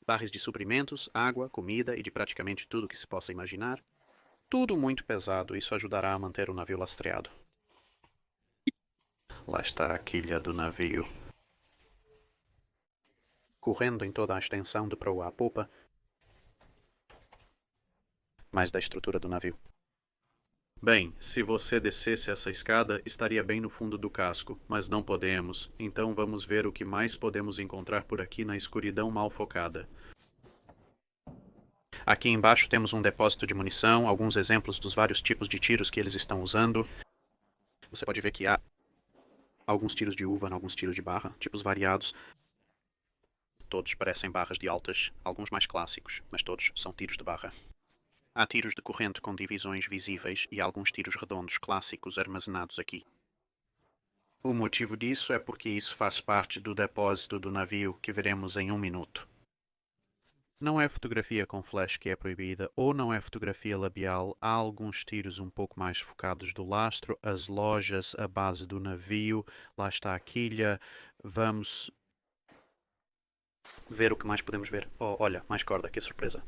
Barris de suprimentos, água, comida e de praticamente tudo que se possa imaginar. Tudo muito pesado, isso ajudará a manter o navio lastreado. Lá está a quilha do navio. Correndo em toda a extensão de proa a popa, mais da estrutura do navio. Bem, se você descesse essa escada, estaria bem no fundo do casco, mas não podemos, então vamos ver o que mais podemos encontrar por aqui na escuridão mal focada. Aqui embaixo temos um depósito de munição, alguns exemplos dos vários tipos de tiros que eles estão usando. Você pode ver que há alguns tiros de uva, alguns tiros de barra, tipos variados. Todos parecem barras de altas, alguns mais clássicos, mas todos são tiros de barra. Há tiros de corrente com divisões visíveis e alguns tiros redondos clássicos armazenados aqui. O motivo disso é porque isso faz parte do depósito do navio que veremos em um minuto. Não é fotografia com flash que é proibida, ou não é fotografia labial. Há alguns tiros um pouco mais focados do lastro, as lojas, a base do navio, lá está a quilha. Vamos ver o que mais podemos ver. Oh, olha, mais corda, que surpresa.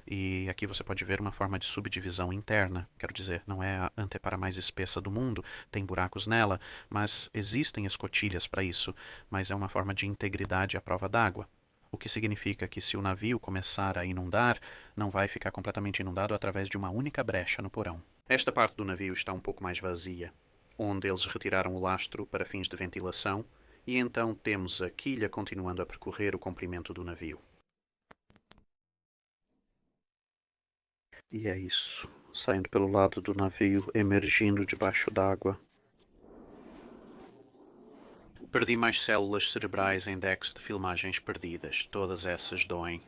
E aqui você pode ver uma forma de subdivisão interna. Quero dizer, não é a antepara mais espessa do mundo, tem buracos nela, mas existem escotilhas para isso, mas é uma forma de integridade à prova d'água. O que significa que se o navio começar a inundar, não vai ficar completamente inundado através de uma única brecha no porão. Esta parte do navio está um pouco mais vazia, onde eles retiraram o lastro para fins de ventilação, e então temos a quilha continuando a percorrer o comprimento do navio. E é isso, saindo pelo lado do navio, emergindo debaixo d'água. Perdi mais células cerebrais em decks de filmagens perdidas. Todas essas doem.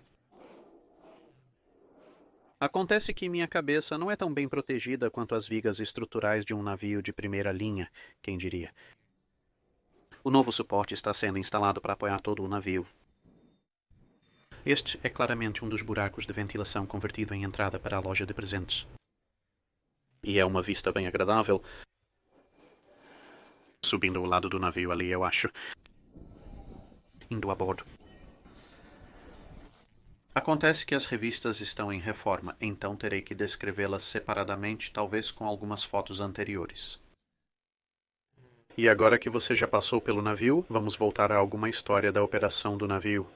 Acontece que minha cabeça não é tão bem protegida quanto as vigas estruturais de um navio de primeira linha, quem diria. O novo suporte está sendo instalado para apoiar todo o navio. Este é claramente um dos buracos de ventilação convertido em entrada para a loja de presentes. E é uma vista bem agradável. Subindo o lado do navio ali, eu acho. Indo a bordo. Acontece que as revistas estão em reforma, então terei que descrevê-las separadamente, talvez com algumas fotos anteriores. E agora que você já passou pelo navio, vamos voltar a alguma história da operação do navio.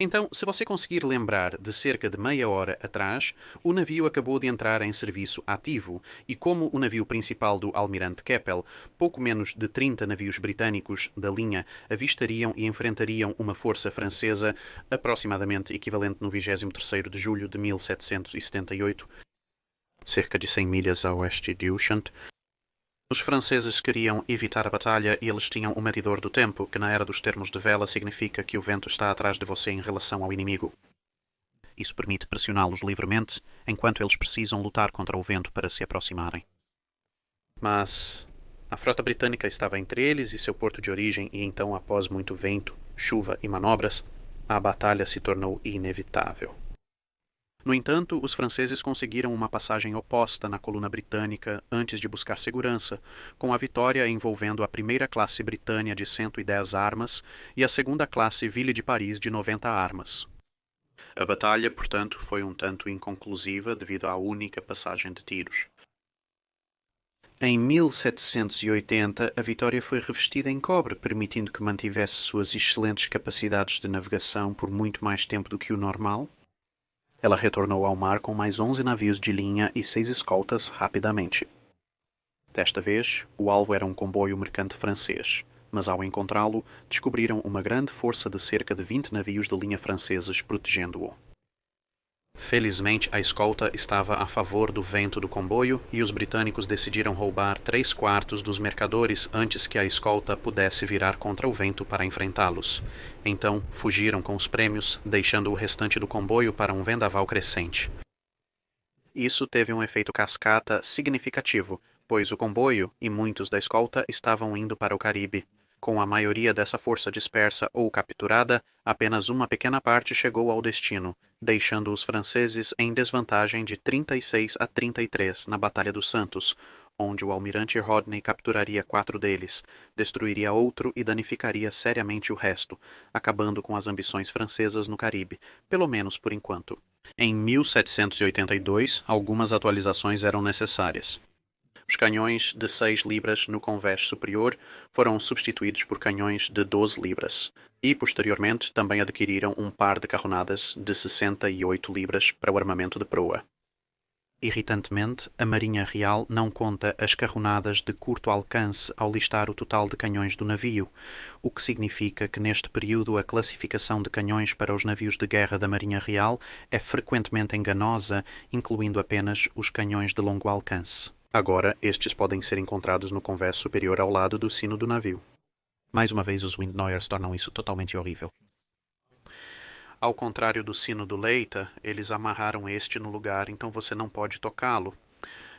Então, se você conseguir lembrar de cerca de meia hora atrás, o navio acabou de entrar em serviço ativo e como o navio principal do Almirante Keppel, pouco menos de 30 navios britânicos da linha avistariam e enfrentariam uma força francesa aproximadamente equivalente no 23º de julho de 1778, cerca de 100 milhas a oeste de Ushant. Os franceses queriam evitar a batalha e eles tinham o medidor do tempo, que na era dos termos de vela significa que o vento está atrás de você em relação ao inimigo. Isso permite pressioná-los livremente, enquanto eles precisam lutar contra o vento para se aproximarem. Mas a frota britânica estava entre eles e seu porto de origem, e então, após muito vento, chuva e manobras, a batalha se tornou inevitável. No entanto, os franceses conseguiram uma passagem oposta na coluna britânica antes de buscar segurança, com a vitória envolvendo a primeira classe Britânia de 110 armas e a segunda classe Ville de Paris de 90 armas. A batalha, portanto, foi um tanto inconclusiva devido à única passagem de tiros. Em 1780, a Vitória foi revestida em cobre, permitindo que mantivesse suas excelentes capacidades de navegação por muito mais tempo do que o normal. Ela retornou ao mar com mais 11 navios de linha e 6 escoltas rapidamente. Desta vez, o alvo era um comboio mercante francês, mas ao encontrá-lo, descobriram uma grande força de cerca de 20 navios de linha franceses protegendo-o. Felizmente, a escolta estava a favor do vento do comboio e os britânicos decidiram roubar 3/4 dos mercadores antes que a escolta pudesse virar contra o vento para enfrentá-los. Então, fugiram com os prêmios, deixando o restante do comboio para um vendaval crescente. Isso teve um efeito cascata significativo, pois o comboio e muitos da escolta estavam indo para o Caribe. Com a maioria dessa força dispersa ou capturada, apenas uma pequena parte chegou ao destino, deixando os franceses em desvantagem de 36-33 na Batalha dos Santos, onde o almirante Rodney capturaria 4 deles, destruiria outro e danificaria seriamente o resto, acabando com as ambições francesas no Caribe, pelo menos por enquanto. Em 1782, algumas atualizações eram necessárias. Os canhões de 6 libras no convés superior foram substituídos por canhões de 12 libras e, posteriormente, também adquiriram um par de carronadas de 68 libras para o armamento de proa. Irritantemente, a Marinha Real não conta as carronadas de curto alcance ao listar o total de canhões do navio, o que significa que neste período a classificação de canhões para os navios de guerra da Marinha Real é frequentemente enganosa, incluindo apenas os canhões de longo alcance. Agora, estes podem ser encontrados no convés superior ao lado do sino do navio. Mais uma vez, os Windnoyers tornam isso totalmente horrível. Ao contrário do sino do Leita, eles amarraram este no lugar, então você não pode tocá-lo.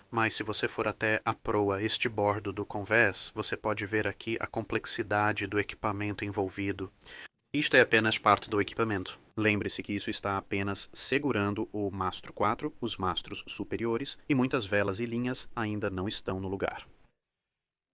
Mas se você for até a proa, este bordo do convés, você pode ver aqui a complexidade do equipamento envolvido. Isto é apenas parte do equipamento. Lembre-se que isso está apenas segurando o mastro 4, os mastros superiores, e muitas velas e linhas ainda não estão no lugar.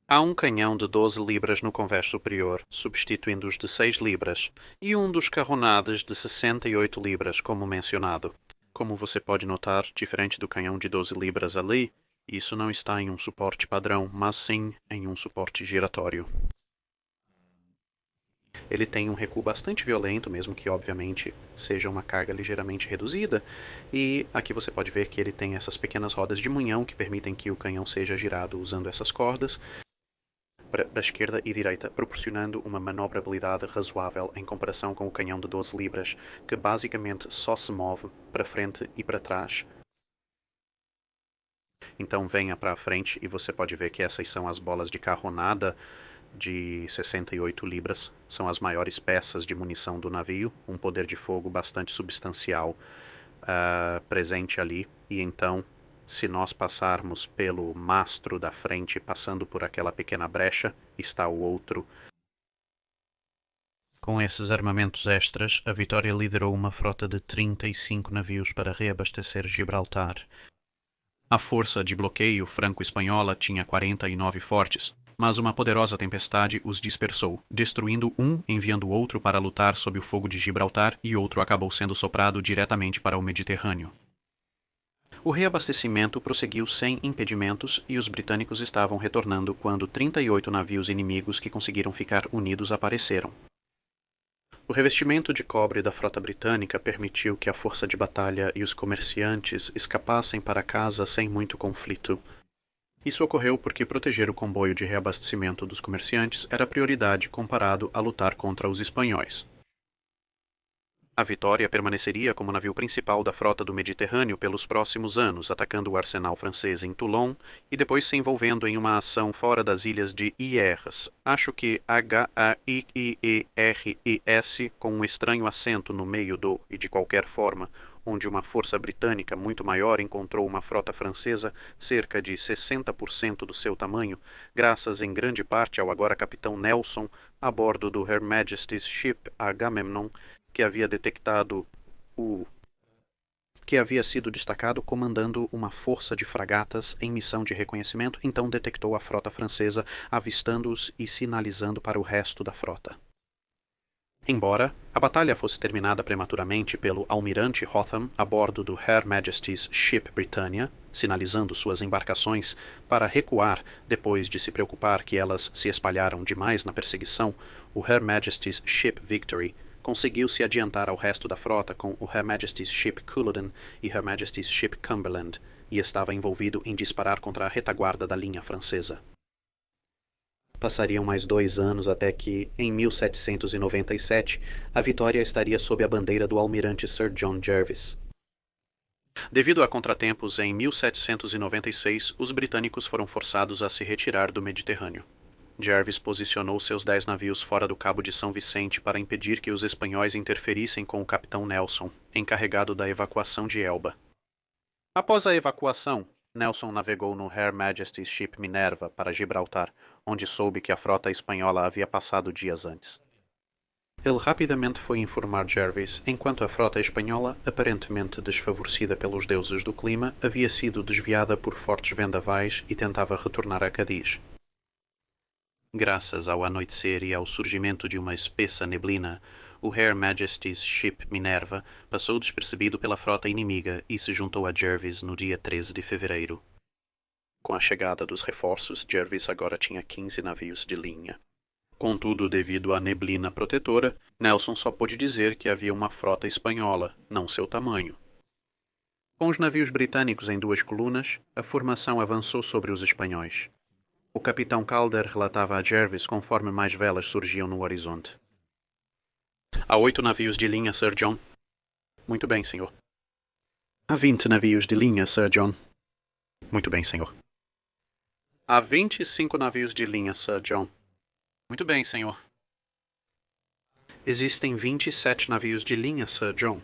Há um canhão de 12 libras no convés superior, substituindo os de 6 libras, e um dos carronadas de 68 libras, como mencionado. Como você pode notar, diferente do canhão de 12 libras ali, isso não está em um suporte padrão, mas sim em um suporte giratório. Ele tem um recuo bastante violento, mesmo que obviamente seja uma carga ligeiramente reduzida, e aqui você pode ver que ele tem essas pequenas rodas de munhão que permitem que o canhão seja girado usando essas cordas para a esquerda e direita, proporcionando uma manobrabilidade razoável em comparação com o canhão de 12 libras, que basicamente só se move para frente e para trás. Então venha para a frente e você pode ver que essas são as bolas de carronada de 68 libras, são as maiores peças de munição do navio, um poder de fogo bastante substancial presente ali, e então, se nós passarmos pelo mastro da frente, passando por aquela pequena brecha, está o outro. Com esses armamentos extras, a Vitória liderou uma frota de 35 navios para reabastecer Gibraltar. A força de bloqueio franco-espanhola tinha 49 fortes, mas uma poderosa tempestade os dispersou, destruindo um, enviando outro para lutar sob o fogo de Gibraltar, e outro acabou sendo soprado diretamente para o Mediterrâneo. O reabastecimento prosseguiu sem impedimentos e os britânicos estavam retornando quando 38 navios inimigos que conseguiram ficar unidos apareceram. O revestimento de cobre da frota britânica permitiu que a força de batalha e os comerciantes escapassem para casa sem muito conflito. Isso ocorreu porque proteger o comboio de reabastecimento dos comerciantes era prioridade comparado a lutar contra os espanhóis. A Vitória permaneceria como navio principal da frota do Mediterrâneo pelos próximos anos, atacando o arsenal francês em Toulon e depois se envolvendo em uma ação fora das ilhas de Hyères. Acho que H-A-I-I-E-R-I-S, com um estranho acento no meio do e de qualquer forma, onde uma força britânica muito maior encontrou uma frota francesa cerca de 60% do seu tamanho, graças em grande parte ao agora capitão Nelson, a bordo do Her Majesty's Ship Agamemnon, que havia sido destacado comandando uma força de fragatas em missão de reconhecimento, então detectou a frota francesa, avistando-os e sinalizando para o resto da frota. Embora a batalha fosse terminada prematuramente pelo almirante Hotham a bordo do Her Majesty's Ship Britannia, sinalizando suas embarcações para recuar depois de se preocupar que elas se espalharam demais na perseguição, o Her Majesty's Ship Victory conseguiu se adiantar ao resto da frota com o Her Majesty's Ship Culloden e Her Majesty's Ship Cumberland, e estava envolvido em disparar contra a retaguarda da linha francesa. Passariam mais 2 anos até que, em 1797, a vitória estaria sob a bandeira do almirante Sir John Jervis. Devido a contratempos em 1796, os britânicos foram forçados a se retirar do Mediterrâneo. Jervis posicionou seus 10 navios fora do Cabo de São Vicente para impedir que os espanhóis interferissem com o capitão Nelson, encarregado da evacuação de Elba. Após a evacuação, Nelson navegou no Her Majesty's Ship Minerva para Gibraltar, onde soube que a frota espanhola havia passado dias antes. Ele rapidamente foi informar Jervis, enquanto a frota espanhola, aparentemente desfavorecida pelos deuses do clima, havia sido desviada por fortes vendavais e tentava retornar a Cádiz. Graças ao anoitecer e ao surgimento de uma espessa neblina, o Her Majesty's Ship Minerva passou despercebido pela frota inimiga e se juntou a Jervis no dia 13 de fevereiro. Com a chegada dos reforços, Jervis agora tinha 15 navios de linha. Contudo, devido à neblina protetora, Nelson só pôde dizer que havia uma frota espanhola, não seu tamanho. Com os navios britânicos em 2 colunas, a formação avançou sobre os espanhóis. O capitão Calder relatava a Jervis conforme mais velas surgiam no horizonte. Há 8 navios de linha, Sir John. Muito bem, senhor. Há 20 navios de linha, Sir John. Muito bem, senhor. Há 25 navios de linha, Sir John. Muito bem, senhor. Existem 27 navios de linha, Sir John.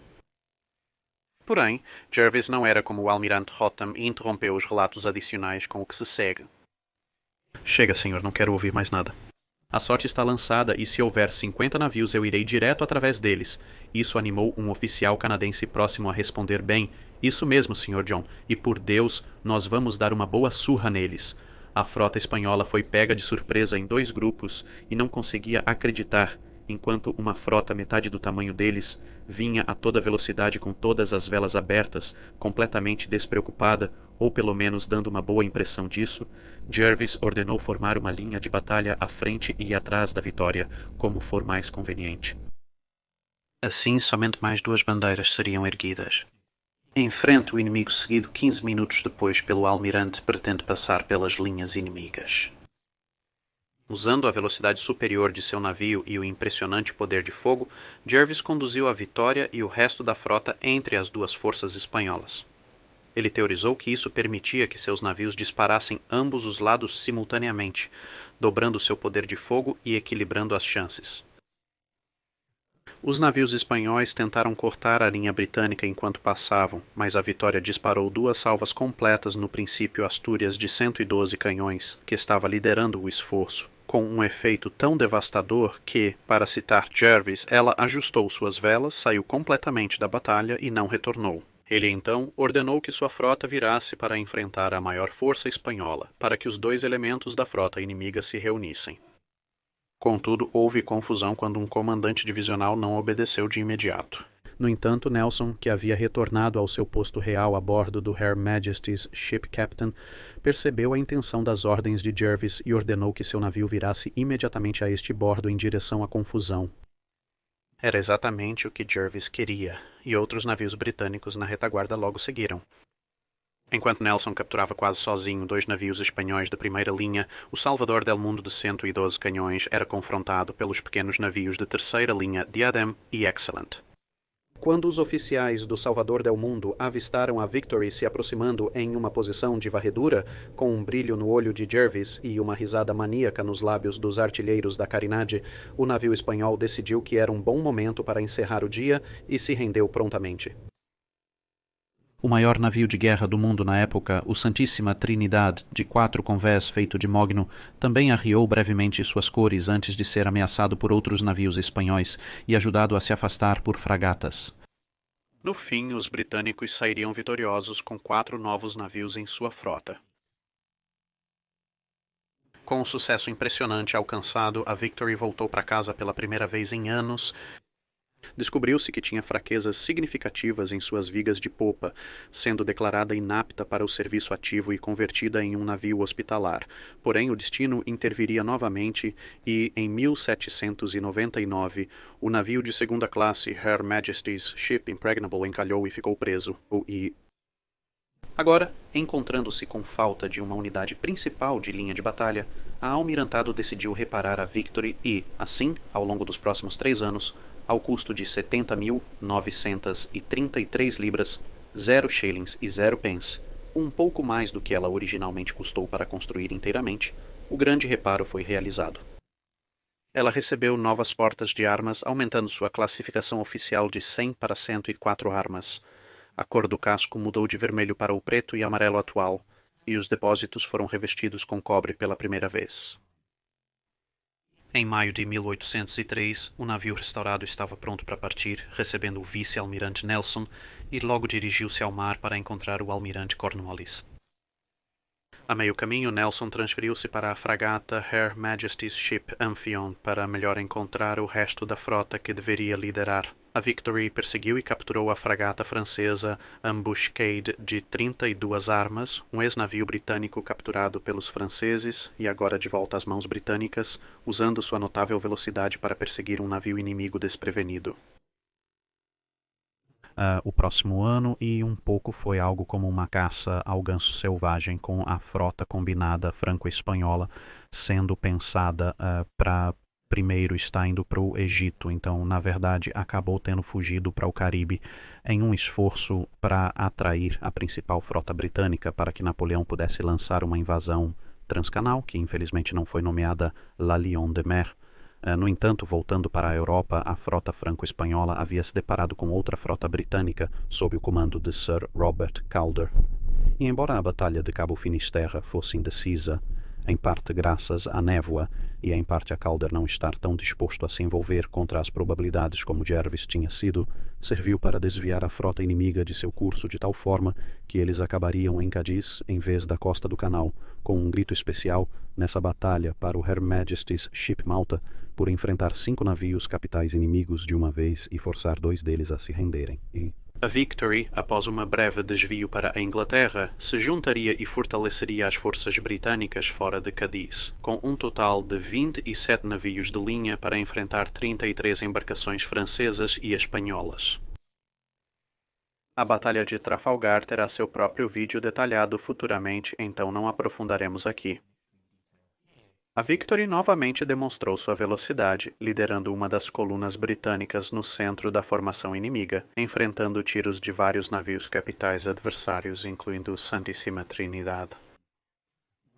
Porém, Jervis não era como o almirante Hotham e interrompeu os relatos adicionais com o que se segue. Chega, senhor, não quero ouvir mais nada. A sorte está lançada e se houver 50 navios eu irei direto através deles. Isso animou um oficial canadense próximo a responder bem. Isso mesmo, Sr. John, e por Deus, nós vamos dar uma boa surra neles. A frota espanhola foi pega de surpresa em 2 grupos e não conseguia acreditar, enquanto uma frota metade do tamanho deles vinha a toda velocidade com todas as velas abertas, completamente despreocupada, ou pelo menos dando uma boa impressão disso, Jervis ordenou formar uma linha de batalha à frente e atrás da Vitória, como for mais conveniente. Assim, somente mais 2 bandeiras seriam erguidas. Em frente, o inimigo seguido 15 minutos depois pelo almirante pretende passar pelas linhas inimigas. Usando a velocidade superior de seu navio e o impressionante poder de fogo, Jervis conduziu a Vitória e o resto da frota entre as 2 forças espanholas. Ele teorizou que isso permitia que seus navios disparassem ambos os lados simultaneamente, dobrando seu poder de fogo e equilibrando as chances. Os navios espanhóis tentaram cortar a linha britânica enquanto passavam, mas a Vitória disparou 2 salvas completas no princípio Astúrias de 112 canhões, que estava liderando o esforço, com um efeito tão devastador que, para citar Jervis, ela ajustou suas velas, saiu completamente da batalha e não retornou. Ele então ordenou que sua frota virasse para enfrentar a maior força espanhola, para que os 2 elementos da frota inimiga se reunissem. Contudo, houve confusão quando um comandante divisional não obedeceu de imediato. No entanto, Nelson, que havia retornado ao seu posto real a bordo do Her Majesty's Ship Captain, percebeu a intenção das ordens de Jervis e ordenou que seu navio virasse imediatamente a este bordo em direção à confusão. Era exatamente o que Jervis queria, e outros navios britânicos na retaguarda logo seguiram. Enquanto Nelson capturava quase sozinho 2 navios espanhóis da primeira linha, o Salvador del Mundo de 112 canhões era confrontado pelos pequenos navios de terceira linha Diadem e Excellent. Quando os oficiais do Salvador del Mundo avistaram a Victory se aproximando em uma posição de varredura, com um brilho no olho de Jervis e uma risada maníaca nos lábios dos artilheiros da Carinade, o navio espanhol decidiu que era um bom momento para encerrar o dia e se rendeu prontamente. O maior navio de guerra do mundo na época, o Santíssima Trinidade, de 4 convés feito de mogno, também arriou brevemente suas cores antes de ser ameaçado por outros navios espanhóis e ajudado a se afastar por fragatas. No fim, os britânicos sairiam vitoriosos com 4 novos navios em sua frota. Com um sucesso impressionante alcançado, a Victory voltou para casa pela primeira vez em anos. Descobriu-se que tinha fraquezas significativas em suas vigas de popa, sendo declarada inapta para o serviço ativo e convertida em um navio hospitalar. Porém, o destino interviria novamente e, em 1799, o navio de segunda classe Her Majesty's Ship Impregnable encalhou e ficou preso. Agora, encontrando-se com falta de uma unidade principal de linha de batalha, a Almirantado decidiu reparar a Victory e, assim, ao longo dos próximos 3 anos, ao custo de 70.933 libras, 0 shillings e 0 pence, um pouco mais do que ela originalmente custou para construir inteiramente, o grande reparo foi realizado. Ela recebeu novas portas de armas, aumentando sua classificação oficial de 100 para 104 armas. A cor do casco mudou de vermelho para o preto e amarelo atual, e os depósitos foram revestidos com cobre pela primeira vez. Em maio de 1803, o navio restaurado estava pronto para partir, recebendo o vice-almirante Nelson, e logo dirigiu-se ao mar para encontrar o almirante Cornwallis. A meio caminho, Nelson transferiu-se para a fragata Her Majesty's Ship Amphion para melhor encontrar o resto da frota que deveria liderar. A Victory perseguiu e capturou a fragata francesa Ambuscade de 32 armas, um ex-navio britânico capturado pelos franceses e agora de volta às mãos britânicas, usando sua notável velocidade para perseguir um navio inimigo desprevenido. O próximo ano, e um pouco foi algo como uma caça ao ganso selvagem, com a frota combinada franco-espanhola sendo pensada para primeiro estar indo para o Egito. Então, na verdade, acabou tendo fugido para o Caribe em um esforço para atrair a principal frota britânica para que Napoleão pudesse lançar uma invasão transcanal, que infelizmente não foi nomeada La Lion de Mer. No entanto, voltando para a Europa, a frota franco-espanhola havia se deparado com outra frota britânica sob o comando de Sir Robert Calder. E embora a Batalha de Cabo Finisterre fosse indecisa, em parte graças à névoa e em parte a Calder não estar tão disposto a se envolver contra as probabilidades como Jervis tinha sido, serviu para desviar a frota inimiga de seu curso de tal forma que eles acabariam em Cádiz em vez da costa do canal, com um grito especial nessa batalha para o Her Majesty's Ship Malta por enfrentar 5 navios capitais inimigos de uma vez e forçar 2 deles a se renderem. A Victory, após uma breve desvio para a Inglaterra, se juntaria e fortaleceria as forças britânicas fora de Cádiz, com um total de 27 navios de linha para enfrentar 33 embarcações francesas e espanholas. A Batalha de Trafalgar terá seu próprio vídeo detalhado futuramente, então não aprofundaremos aqui. A Victory novamente demonstrou sua velocidade, liderando uma das colunas britânicas no centro da formação inimiga, enfrentando tiros de vários navios capitais adversários, incluindo o Santíssima Trinidad.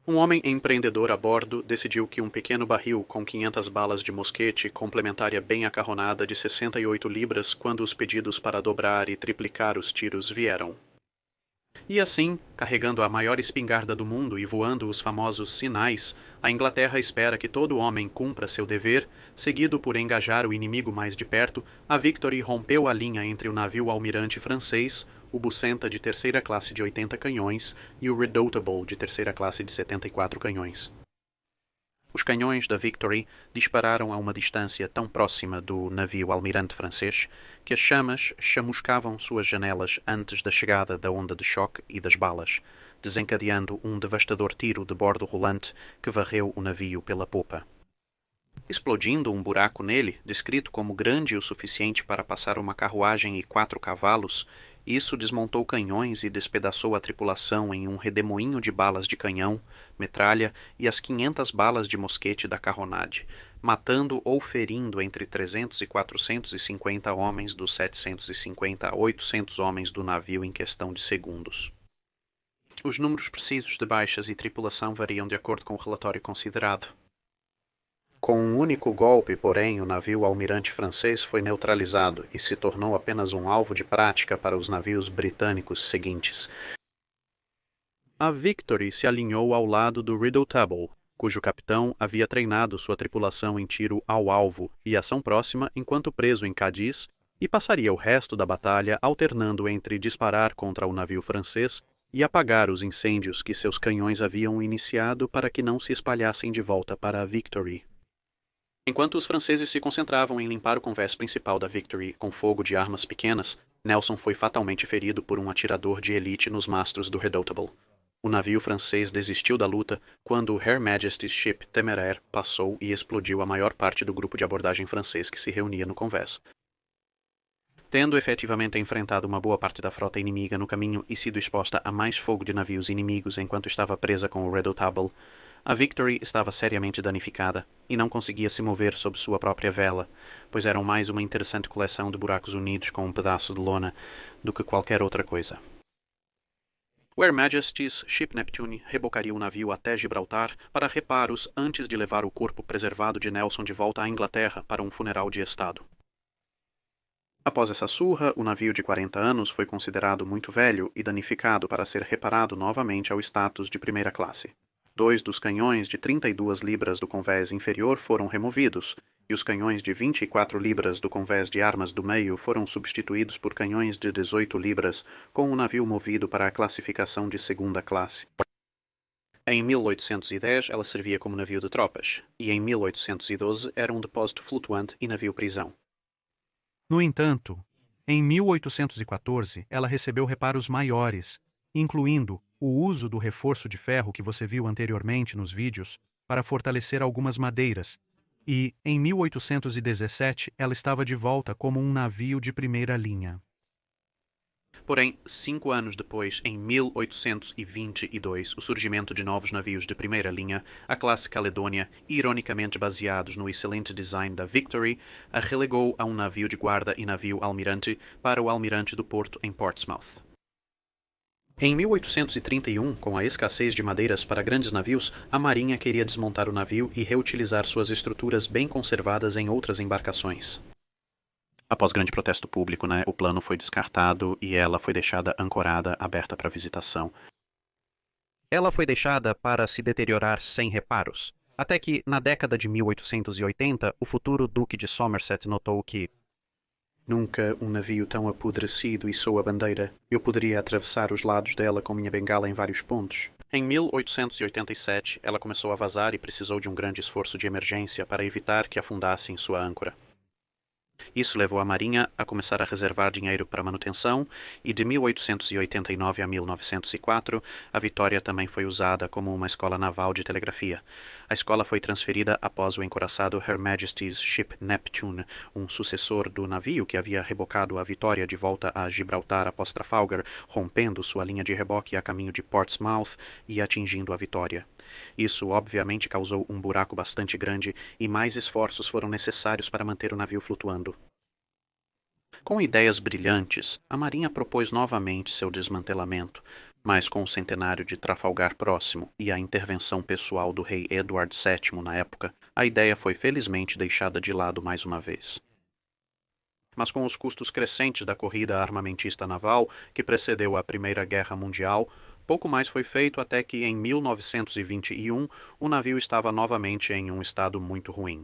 Um homem empreendedor a bordo decidiu que um pequeno barril com 500 balas de mosquete complementaria bem a carronada de 68 libras quando os pedidos para dobrar e triplicar os tiros vieram. E assim, carregando a maior espingarda do mundo e voando os famosos sinais, a Inglaterra espera que todo homem cumpra seu dever, seguido por engajar o inimigo mais de perto, a Victory rompeu a linha entre o navio almirante francês, o Bucenta de terceira classe de 80 canhões e o Redoutable de terceira classe de 74 canhões. Os canhões da Victory dispararam a uma distância tão próxima do navio almirante francês que as chamas chamuscavam suas janelas antes da chegada da onda de choque e das balas, desencadeando um devastador tiro de bordo rolante que varreu o navio pela popa. Explodindo um buraco nele, descrito como grande o suficiente para passar uma carruagem e 4 cavalos, isso desmontou canhões e despedaçou a tripulação em um redemoinho de balas de canhão, metralha e as 500 balas de mosquete da carronade, matando ou ferindo entre 300 e 450 homens dos 750 a 800 homens do navio em questão de segundos. Os números precisos de baixas e tripulação variam de acordo com o relatório considerado. Com um único golpe, porém, o navio almirante francês foi neutralizado e se tornou apenas um alvo de prática para os navios britânicos seguintes. A Victory se alinhou ao lado do Redoutable, cujo capitão havia treinado sua tripulação em tiro ao alvo e ação próxima enquanto preso em Cádiz, e passaria o resto da batalha alternando entre disparar contra o navio francês e apagar os incêndios que seus canhões haviam iniciado para que não se espalhassem de volta para a Victory. Enquanto os franceses se concentravam em limpar o convés principal da Victory com fogo de armas pequenas, Nelson foi fatalmente ferido por um atirador de elite nos mastros do Redoutable. O navio francês desistiu da luta quando o Her Majesty's Ship Temeraire passou e explodiu a maior parte do grupo de abordagem francês que se reunia no convés. Tendo efetivamente enfrentado uma boa parte da frota inimiga no caminho e sido exposta a mais fogo de navios inimigos enquanto estava presa com o Redoutable, a Victory estava seriamente danificada e não conseguia se mover sob sua própria vela, pois eram mais uma interessante coleção de buracos unidos com um pedaço de lona do que qualquer outra coisa. O Her Majesty's Ship Neptune rebocaria o navio até Gibraltar para reparos antes de levar o corpo preservado de Nelson de volta à Inglaterra para um funeral de estado. Após essa surra, o navio de 40 anos foi considerado muito velho e danificado para ser reparado novamente ao status de primeira classe. 2 dos canhões de 32 libras do convés inferior foram removidos, e os canhões de 24 libras do convés de armas do meio foram substituídos por canhões de 18 libras, com o navio movido para a classificação de segunda classe. Em 1810, ela servia como navio de tropas, e em 1812 era um depósito flutuante e navio-prisão. No entanto, em 1814, ela recebeu reparos maiores, incluindo o uso do reforço de ferro que você viu anteriormente nos vídeos para fortalecer algumas madeiras, e, em 1817, ela estava de volta como um navio de primeira linha. Porém, 5 anos depois, em 1822, o surgimento de novos navios de primeira linha, a classe Caledônia, ironicamente baseados no excelente design da Victory, a relegou a um navio de guarda e navio almirante para o almirante do porto em Portsmouth. Em 1831, com a escassez de madeiras para grandes navios, a Marinha queria desmontar o navio e reutilizar suas estruturas bem conservadas em outras embarcações. Após grande protesto público, o plano foi descartado e ela foi deixada ancorada, aberta para visitação. Ela foi deixada para se deteriorar sem reparos, até que, na década de 1880, o futuro Duque de Somerset notou que nunca um navio tão apodrecido içou a bandeira. Eu poderia atravessar os lados dela com minha bengala em vários pontos. Em 1887, ela começou a vazar e precisou de um grande esforço de emergência para evitar que afundasse em sua âncora. Isso levou a Marinha a começar a reservar dinheiro para manutenção, e de 1889 a 1904, a Vitória também foi usada como uma escola naval de telegrafia. A escola foi transferida após o encoraçado Her Majesty's Ship Neptune, um sucessor do navio que havia rebocado a Vitória de volta a Gibraltar após Trafalgar, rompendo sua linha de reboque a caminho de Portsmouth e atingindo a Vitória. Isso obviamente causou um buraco bastante grande e mais esforços foram necessários para manter o navio flutuando. Com ideias brilhantes, a Marinha propôs novamente seu desmantelamento, mas com o centenário de Trafalgar próximo e a intervenção pessoal do rei Edward VII na época, a ideia foi felizmente deixada de lado mais uma vez. Mas com os custos crescentes da corrida armamentista naval que precedeu a Primeira Guerra Mundial, pouco mais foi feito até que, em 1921, o navio estava novamente em um estado muito ruim.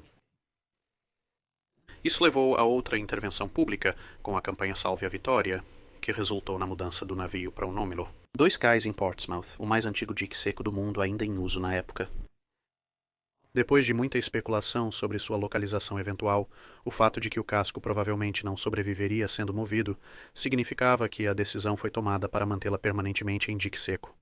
Isso levou a outra intervenção pública, com a campanha Salve a Vitória, que resultou na mudança do navio para o Número. 2 cais em Portsmouth, o mais antigo dique seco do mundo ainda em uso na época. Depois de muita especulação sobre sua localização eventual, o fato de que o casco provavelmente não sobreviveria sendo movido significava que a decisão foi tomada para mantê-la permanentemente em dique seco.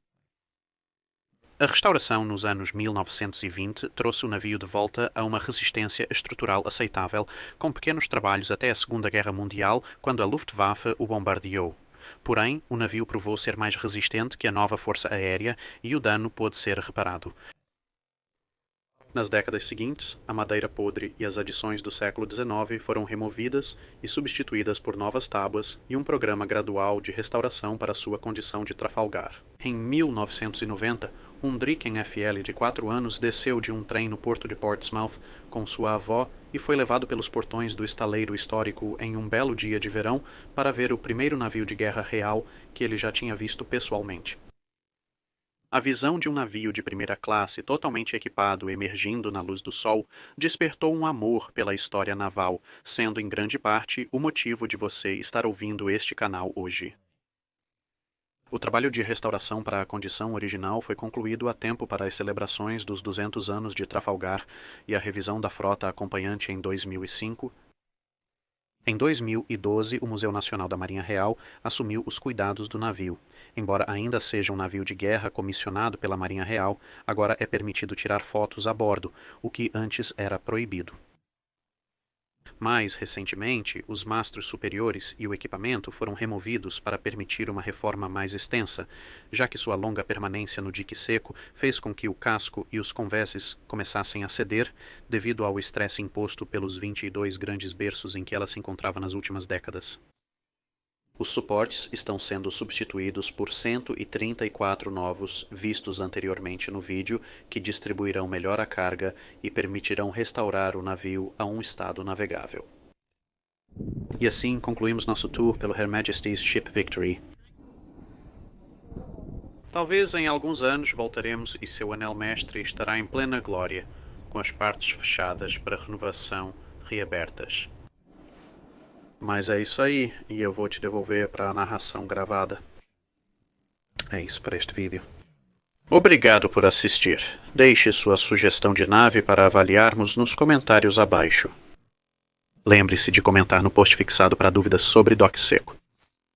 A restauração nos anos 1920 trouxe o navio de volta a uma resistência estrutural aceitável, com pequenos trabalhos até a Segunda Guerra Mundial, quando a Luftwaffe o bombardeou. Porém, o navio provou ser mais resistente que a nova força aérea e o dano pôde ser reparado. Nas décadas seguintes, a madeira podre e as adições do século XIX foram removidas e substituídas por novas tábuas e um programa gradual de restauração para sua condição de Trafalgar. Em 1990, um Driken FL de 4 anos desceu de um trem no porto de Portsmouth com sua avó e foi levado pelos portões do estaleiro histórico em um belo dia de verão para ver o primeiro navio de guerra real que ele já tinha visto pessoalmente. A visão de um navio de primeira classe totalmente equipado emergindo na luz do sol despertou um amor pela história naval, sendo em grande parte o motivo de você estar ouvindo este canal hoje. O trabalho de restauração para a condição original foi concluído a tempo para as celebrações dos 200 anos de Trafalgar e a revisão da frota acompanhante em 2005. Em 2012, o Museu Nacional da Marinha Real assumiu os cuidados do navio. Embora ainda seja um navio de guerra comissionado pela Marinha Real, agora é permitido tirar fotos a bordo, o que antes era proibido. Mais recentemente, os mastros superiores e o equipamento foram removidos para permitir uma reforma mais extensa, já que sua longa permanência no dique seco fez com que o casco e os conveses começassem a ceder devido ao estresse imposto pelos 22 grandes berços em que ela se encontrava nas últimas décadas. Os suportes estão sendo substituídos por 134 novos, vistos anteriormente no vídeo, que distribuirão melhor a carga e permitirão restaurar o navio a um estado navegável. E assim concluímos nosso tour pelo Her Majesty's Ship Victory. Talvez em alguns anos voltaremos e seu anel mestre estará em plena glória, com as partes fechadas para renovação reabertas. Mas é isso aí, e eu vou te devolver para a narração gravada. É isso para este vídeo. Obrigado por assistir. Deixe sua sugestão de nave para avaliarmos nos comentários abaixo. Lembre-se de comentar no post fixado para dúvidas sobre Dock Seco.